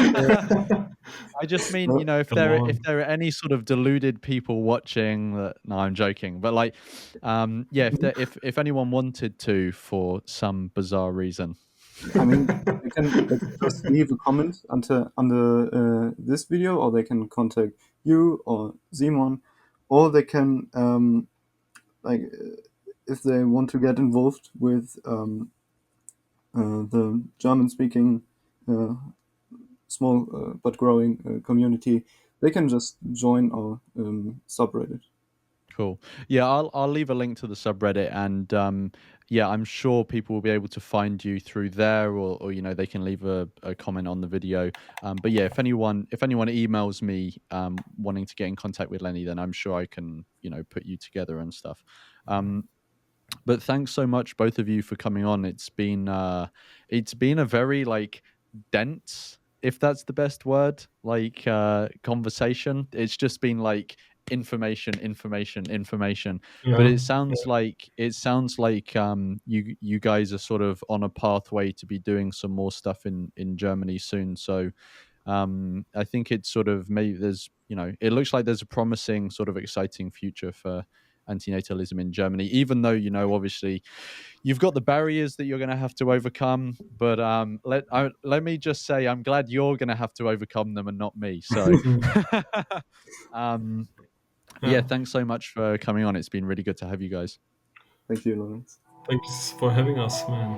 I just mean, no, Come if on. there are any sort of deluded people watching that, no, I'm joking, but yeah, if anyone wanted to for some bizarre reason. I mean, they can just leave a comment under this video, or they can contact you or Simon, or they can if they want to get involved with the German-speaking uh, small but growing community, they can just join our subreddit. Cool. Yeah, I'll leave a link to the subreddit, and yeah, I'm sure people will be able to find you through there, or they can leave a comment on the video. But yeah, if anyone emails me wanting to get in contact with Lenny, then I'm sure I can put you together and stuff. But thanks so much, both of you, for coming on. It's been a very dense, if that's the best word, conversation. It's just been information, information, information. But Yeah. it sounds like you guys are sort of on a pathway to be doing some more stuff in Germany soon. So I think it's sort of, maybe there's it looks like there's a promising, sort of exciting future for antinatalism in Germany, even though obviously you've got the barriers that you're going to have to overcome. But let me just say, I'm glad you're going to have to overcome them and not me. So um, yeah, Yeah. thanks so much for coming on. It's been really good to have you guys. Thank you, Lawrence. Thanks for having us, man.